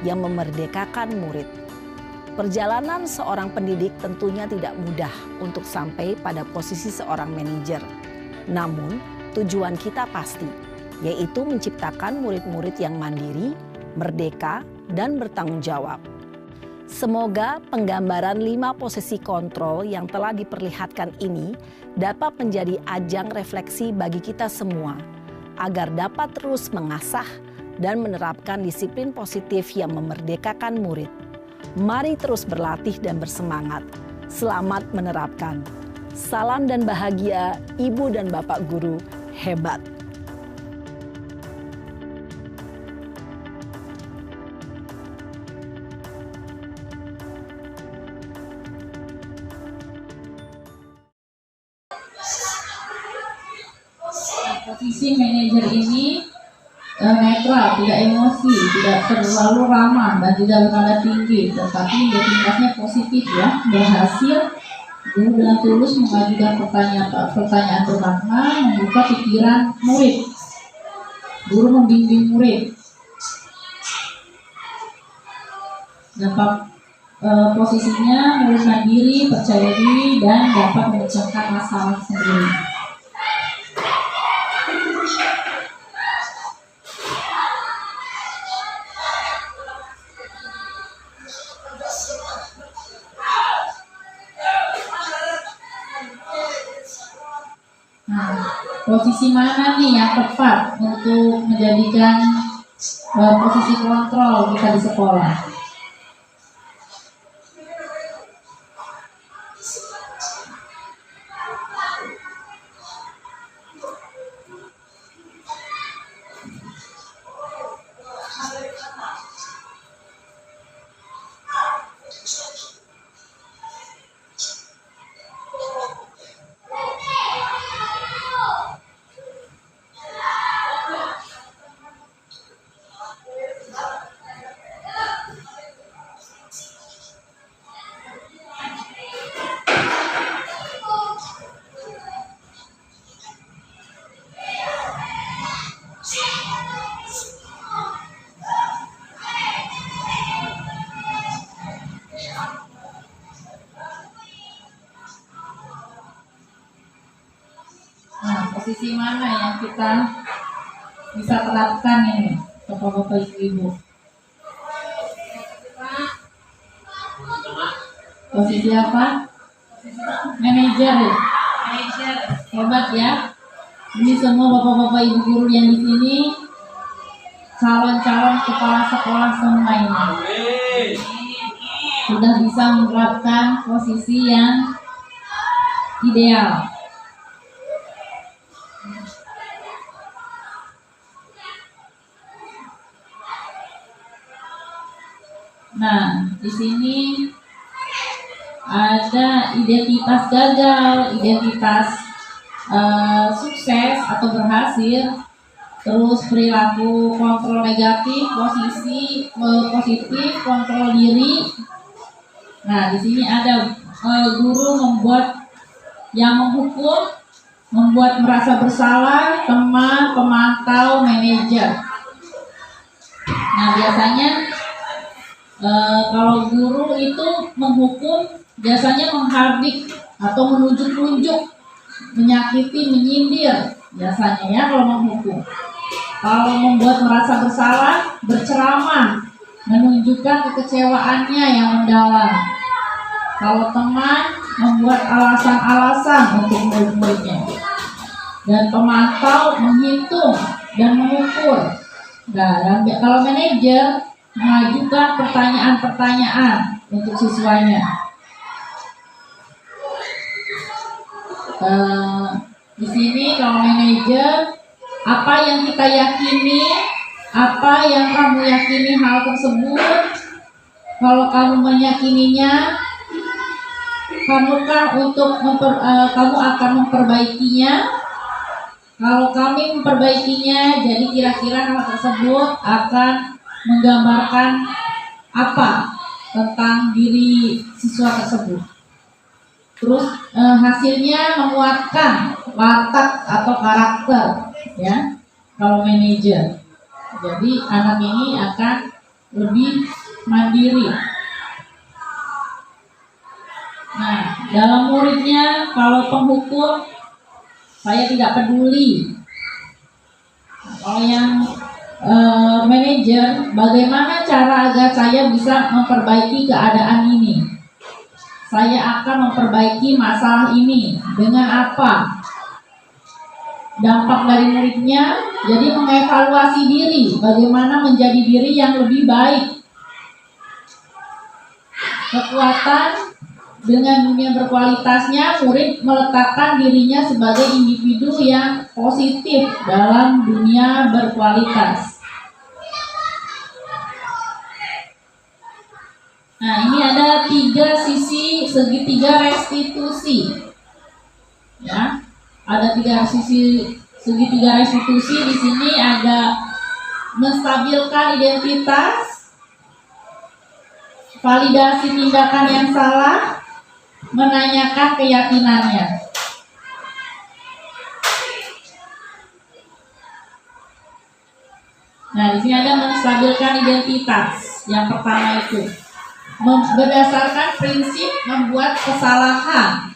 yang memerdekakan murid. Perjalanan seorang pendidik tentunya tidak mudah untuk sampai pada posisi seorang manajer. Namun, tujuan kita pasti, yaitu menciptakan murid-murid yang mandiri, merdeka, dan bertanggung jawab. Semoga penggambaran 5 posisi kontrol yang telah diperlihatkan ini dapat menjadi ajang refleksi bagi kita semua, agar dapat terus mengasah dan menerapkan disiplin positif yang memerdekakan murid. Mari terus berlatih dan bersemangat. Selamat menerapkan. Salam dan bahagia, Ibu dan Bapak guru hebat. Posisi manajer ini netral, tidak emosi, tidak terlalu ramah dan tidak bernada tinggi, tetapi identitasnya positif ya, berhasil. Guru dengan tulus mengajukan pertanyaan bermakna, membuka pikiran murid. Guru membimbing murid. Dampak posisinya murid mandiri, percaya diri, dan dapat memecahkan masalah sendiri. Posisi mana nih yang tepat untuk menjadikan posisi kontrol kita di sekolah? Posisi mana yang kita bisa terapkan ini, Bapak-bapak Ibu-ibu? Posisi apa? Manajer. Hebat ya. Ini semua Bapak-bapak Ibu guru yang di sini calon-calon kepala sekolah semua ini. Sudah bisa menerapkan posisi yang ideal. Nah, di sini ada identitas gagal, identitas sukses atau berhasil, terus perilaku kontrol negatif, posisi positif, kontrol diri. Nah, di sini ada guru membuat yang menghukum, membuat merasa bersalah, teman, pemantau, manajer. Nah, biasanya kalau guru itu menghukum, biasanya menghardik atau menunjuk-nunjuk, menyakiti, menyindir biasanya ya kalau menghukum. Kalau membuat merasa bersalah, berceramah, menunjukkan kekecewaannya yang mendalam. Kalau teman, membuat alasan-alasan untuk murid-muridnya. Dan pemantau menghitung dan mengukur. Nah, kalau manajer mengajukan pertanyaan-pertanyaan untuk siswanya. Di sini kalau manajer, apa yang kita yakini, apa yang kamu yakini hal tersebut, kalau kamu meyakininya, kamu akan memperbaikinya. Kalau kami memperbaikinya, jadi kira-kira hal tersebut akan menggambarkan apa tentang diri siswa tersebut. Terus hasilnya menguatkan watak atau karakter, ya. Kalau manajer, jadi anak ini akan lebih mandiri. Nah, dalam muridnya, kalau penghukum, saya tidak peduli. Kalau yang manajer, bagaimana cara agar saya bisa memperbaiki keadaan ini? Saya akan memperbaiki masalah ini dengan apa? Dampak dari muridnya, jadi mengevaluasi diri, bagaimana menjadi diri yang lebih baik. Kekuatan dengan dunia berkualitasnya, murid meletakkan dirinya sebagai individu yang positif dalam dunia berkualitas. Nah, ini ada 3 sisi segitiga restitusi. Ya, ada 3 sisi segitiga restitusi. Di sini ada menstabilkan identitas, validasi tindakan yang salah, menanyakan keyakinannya. Nah, di sini ada menstabilkan identitas. Yang pertama itu berdasarkan prinsip membuat kesalahan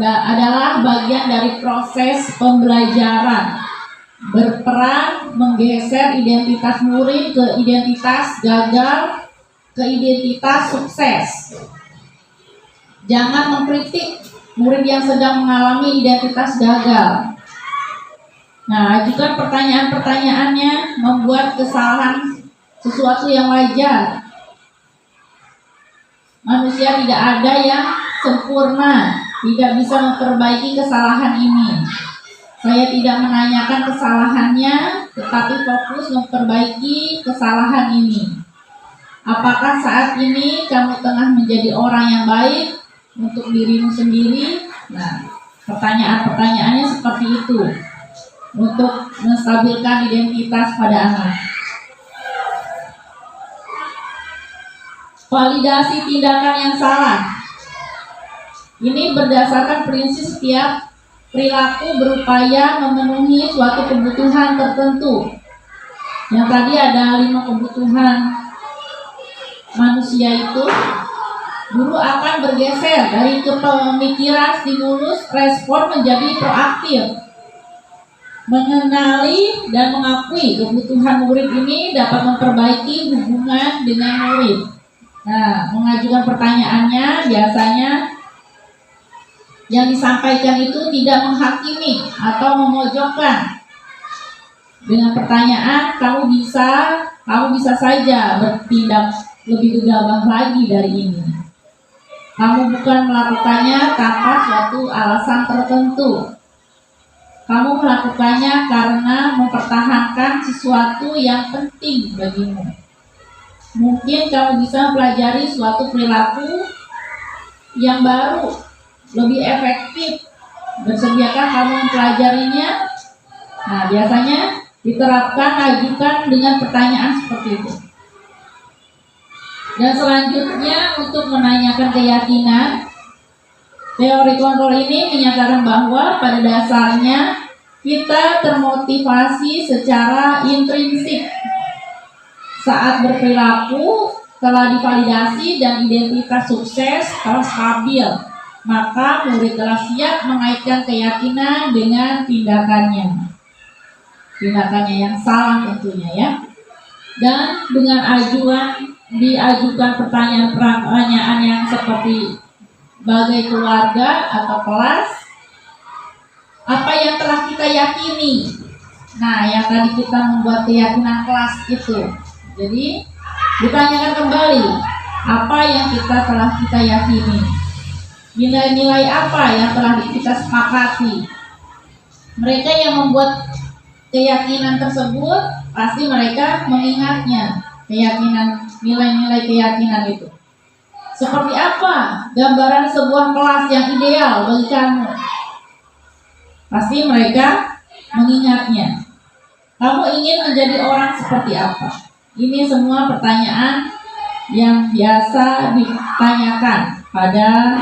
adalah bagian dari proses pembelajaran, berperan menggeser identitas murid ke identitas gagal ke identitas sukses. Jangan mengkritik murid yang sedang mengalami identitas gagal. Nah, ajukan pertanyaan-pertanyaannya, membuat kesalahan sesuatu yang wajar. Manusia tidak ada yang sempurna, tidak bisa memperbaiki kesalahan ini. Saya tidak menanyakan kesalahannya, tetapi fokus memperbaiki kesalahan ini. Apakah saat ini kamu tengah menjadi orang yang baik untuk dirimu sendiri? Nah, pertanyaan-pertanyaannya seperti itu untuk menstabilkan identitas pada anak. Validasi tindakan yang salah. Ini berdasarkan prinsip setiap perilaku berupaya memenuhi suatu kebutuhan tertentu. Yang tadi ada 5 kebutuhan manusia itu. Guru akan bergeser dari kepemikiran stimulus respon menjadi proaktif. Mengenali dan mengakui kebutuhan murid ini dapat memperbaiki hubungan dengan murid. Nah, mengajukan pertanyaannya biasanya yang disampaikan itu tidak menghakimi atau memojokkan. Dengan pertanyaan, kamu bisa saja bertindak lebih gegabah lagi dari ini. Kamu bukan melakukannya tanpa suatu alasan tertentu. Kamu melakukannya karena mempertahankan sesuatu yang penting bagimu. Mungkin kamu bisa mempelajari suatu perilaku yang baru, lebih efektif. Bersediakah kamu mempelajarinya? Nah, biasanya diterapkan, ajukan dengan pertanyaan seperti itu. Dan selanjutnya untuk menanyakan keyakinan, teori kontrol ini menyatakan bahwa pada dasarnya kita termotivasi secara intrinsik saat berperilaku telah divalidasi dan identitas sukses telah stabil, maka murid telah siap mengaitkan keyakinan dengan tindakannya yang salah tentunya, ya. Dan dengan diajukan pertanyaan-pertanyaan yang seperti bagai keluarga atau kelas, apa yang telah kita yakini Nah, yang tadi kita membuat keyakinan kelas itu. Jadi, ditanyakan kembali, apa yang telah kita yakini? Nilai-nilai apa yang telah kita sepakati? Mereka yang membuat keyakinan tersebut, pasti mereka mengingatnya, keyakinan, nilai-nilai keyakinan itu. Seperti apa gambaran sebuah kelas yang ideal bagi kamu? Pasti mereka mengingatnya. Kamu ingin menjadi orang seperti apa? Ini semua pertanyaan yang biasa ditanyakan pada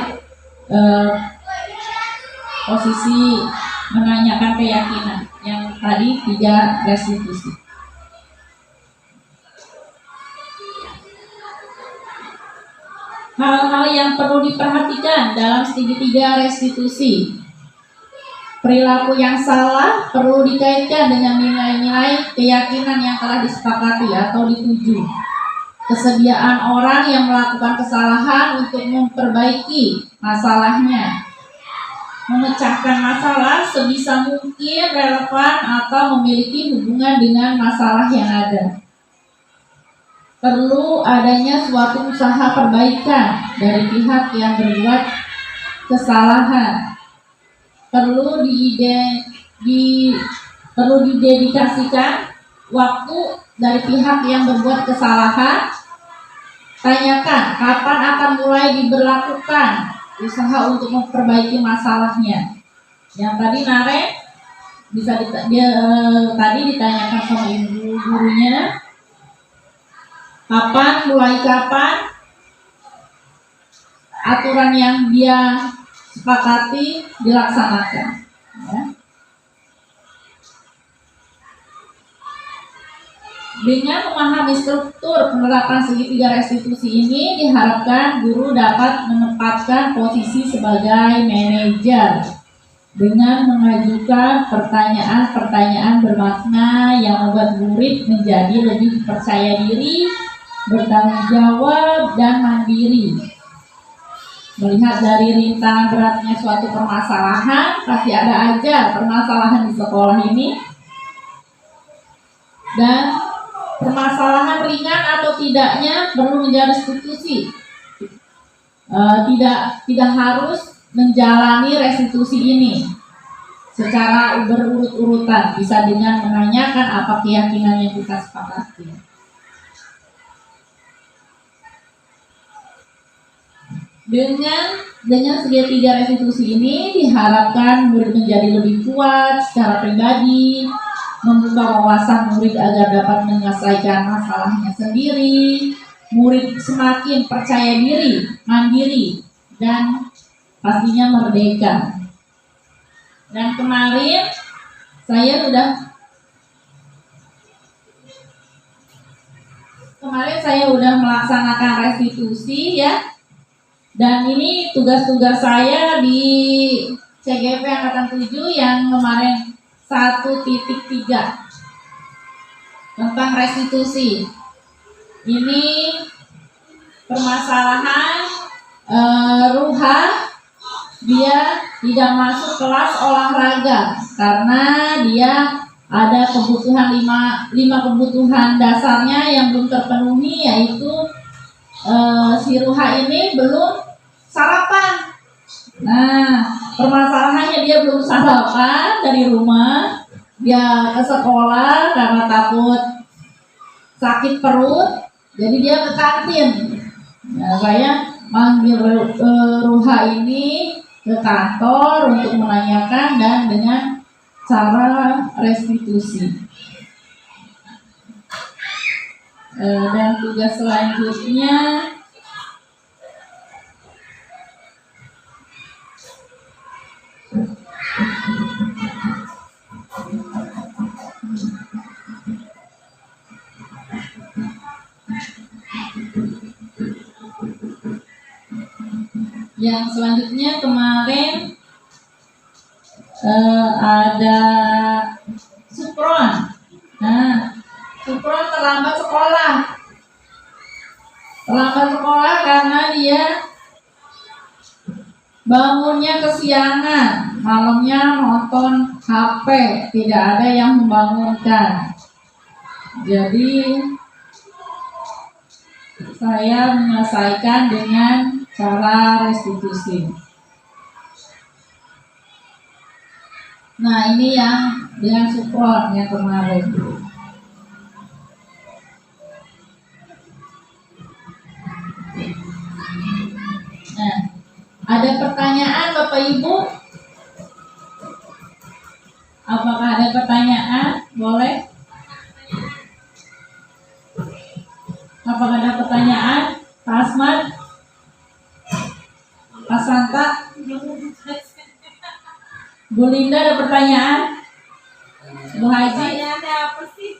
posisi menanyakan keyakinan yang tadi 3 restitusi. Hal-hal yang perlu diperhatikan dalam segitiga restitusi. Perilaku yang salah perlu dikaitkan dengan nilai-nilai keyakinan yang telah disepakati atau dituju. Kesediaan orang yang melakukan kesalahan untuk memperbaiki masalahnya. Memecahkan masalah sebisa mungkin relevan atau memiliki hubungan dengan masalah yang ada. Perlu adanya suatu usaha perbaikan dari pihak yang berbuat kesalahan. Perlu didedikasikan waktu dari pihak yang berbuat kesalahan. Tanyakan kapan akan mulai diberlakukan usaha untuk memperbaiki masalahnya. Yang tadi Nare tadi ditanyakan sama ibu gurunya, mulai kapan aturan yang dia sepakati dilaksanakan. Ya. Dengan memahami struktur penerapan segitiga restitusi ini, diharapkan guru dapat menempatkan posisi sebagai manajer dengan mengajukan pertanyaan-pertanyaan bermakna yang membuat murid menjadi lebih percaya diri, bertanggung jawab, dan mandiri. Melihat dari rintangan beratnya suatu permasalahan, pasti ada aja permasalahan di sekolah ini. Dan permasalahan ringan atau tidaknya perlu menjadi restitusi. Tidak harus menjalani restitusi ini secara berurut-urutan, bisa dengan menanyakan apa keyakinan yang kita sepakati. Dengan segitiga restitusi ini diharapkan murid menjadi lebih kuat secara pribadi, membuka wawasan murid agar dapat menyelesaikan masalahnya sendiri. Murid semakin percaya diri, mandiri, dan pastinya merdeka. Dan kemarin saya sudah melaksanakan restitusi ya. Dan ini tugas-tugas saya di CGP Angkatan 7 yang kemarin 1.3 tentang restitusi. Ini permasalahan Ruha, dia tidak masuk kelas olahraga karena dia ada kebutuhan 5 kebutuhan dasarnya yang belum terpenuhi, yaitu si Ruha ini belum sarapan. Nah, permasalahannya dia belum sarapan dari rumah, dia ke sekolah karena takut sakit perut, jadi dia ke kantin. Nah, saya manggil Ruha ini ke kantor untuk menanyakan dan dengan cara restitusi. Dan tugas selanjutnya kemarin ada Supron. Nah, Supron terlambat sekolah karena dia bangunnya kesiangan. malamnya nonton HP, tidak ada yang membangunkan. Jadi saya menyelesaikan dengan cara restitusi. Nah, ini yang dengan support yang kemarin. Nah, ada pertanyaan Bapak Ibu? Apakah ada pertanyaan? Boleh? Apakah ada pertanyaan? Pak Asmat? Pak Santa? Bu Linda ada pertanyaan? Bu Haji? Apa sih?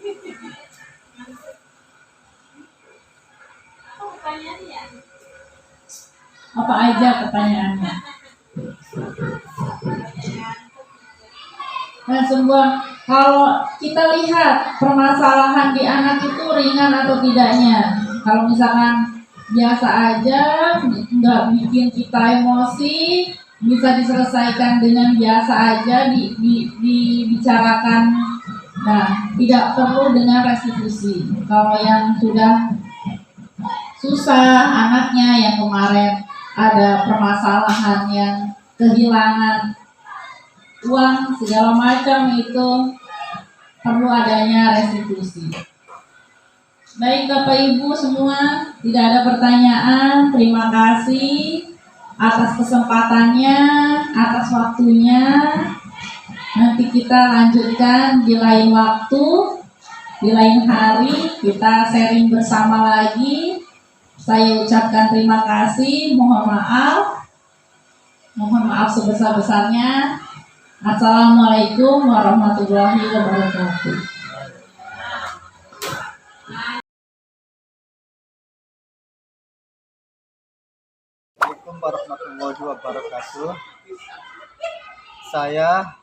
Apa pertanyaannya? Apa aja pertanyaannya? Nah, semua kalau kita lihat permasalahan di anak itu ringan atau tidaknya. Kalau misalkan biasa aja, nggak bikin kita emosi, bisa diselesaikan dengan biasa aja, dibicarakan. Nah, tidak perlu dengan restitusi. Kalau yang sudah susah, anaknya yang kemarin ada permasalahan yang kehilangan uang segala macam, itu perlu adanya restitusi. Baik Bapak Ibu semua, tidak ada pertanyaan. Terima kasih atas kesempatannya, atas waktunya. Nanti kita lanjutkan di lain waktu, di lain hari kita sharing bersama lagi. Saya ucapkan terima kasih, mohon maaf sebesar-besarnya. Assalamualaikum warahmatullahi wabarakatuh. Assalamualaikum warahmatullahi wabarakatuh. Saya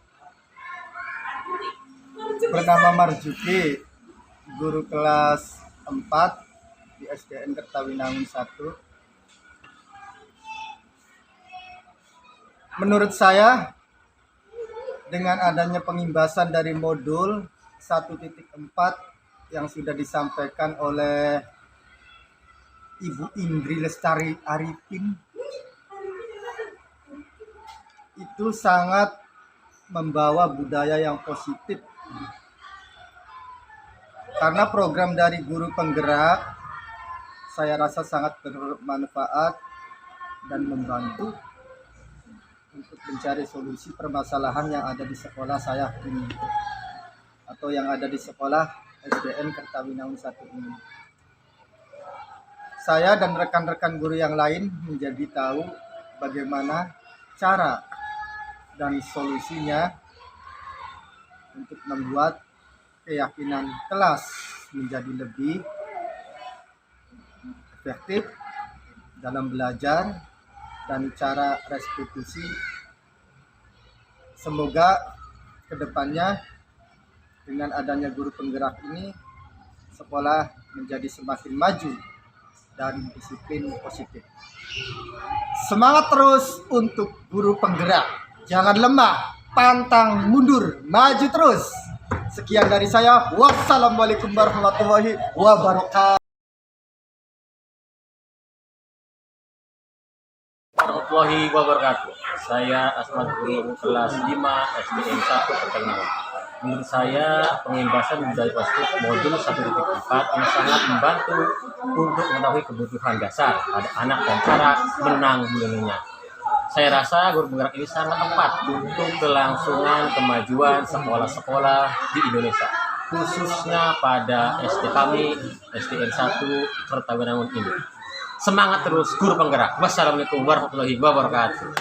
bernama Marjuki, guru kelas 4 di SDN Kertawinangun 1. Menurut saya, dengan adanya pengimbasan dari modul 1.4 yang sudah disampaikan oleh Ibu Indri Lestari Arifin, itu sangat membawa budaya yang positif. Karena program dari guru penggerak saya rasa sangat bermanfaat dan membantu untuk mencari solusi permasalahan yang ada di sekolah saya ini, atau yang ada di sekolah SDN Kertawinangun 1 ini. Saya dan rekan-rekan guru yang lain menjadi tahu bagaimana cara dan solusinya untuk membuat keyakinan kelas menjadi lebih efektif dalam belajar dan cara restitusi. Semoga kedepannya dengan adanya guru penggerak ini, sekolah menjadi semakin maju dan disiplin positif. Semangat terus untuk guru penggerak. Jangan lemah, pantang mundur, maju terus. Sekian dari saya. Wassalamualaikum warahmatullahi wabarakatuh. Warahmatullahi wabarakatuh. Saya Asmat, guru kelas 5 SDN 1 Kertawinangun. Menurut saya, pengimbasan budaya positif modul 1.4 yang sangat membantu untuk mengetahui kebutuhan dasar pada anak dan cara menanggulanginya. Saya rasa guru penggerak ini sangat tepat untuk kelangsungan kemajuan sekolah-sekolah di Indonesia, khususnya pada SD kami, SDN 1 Kertawinangun ini. Semangat terus guru penggerak. Wassalamualaikum warahmatullahi wabarakatuh.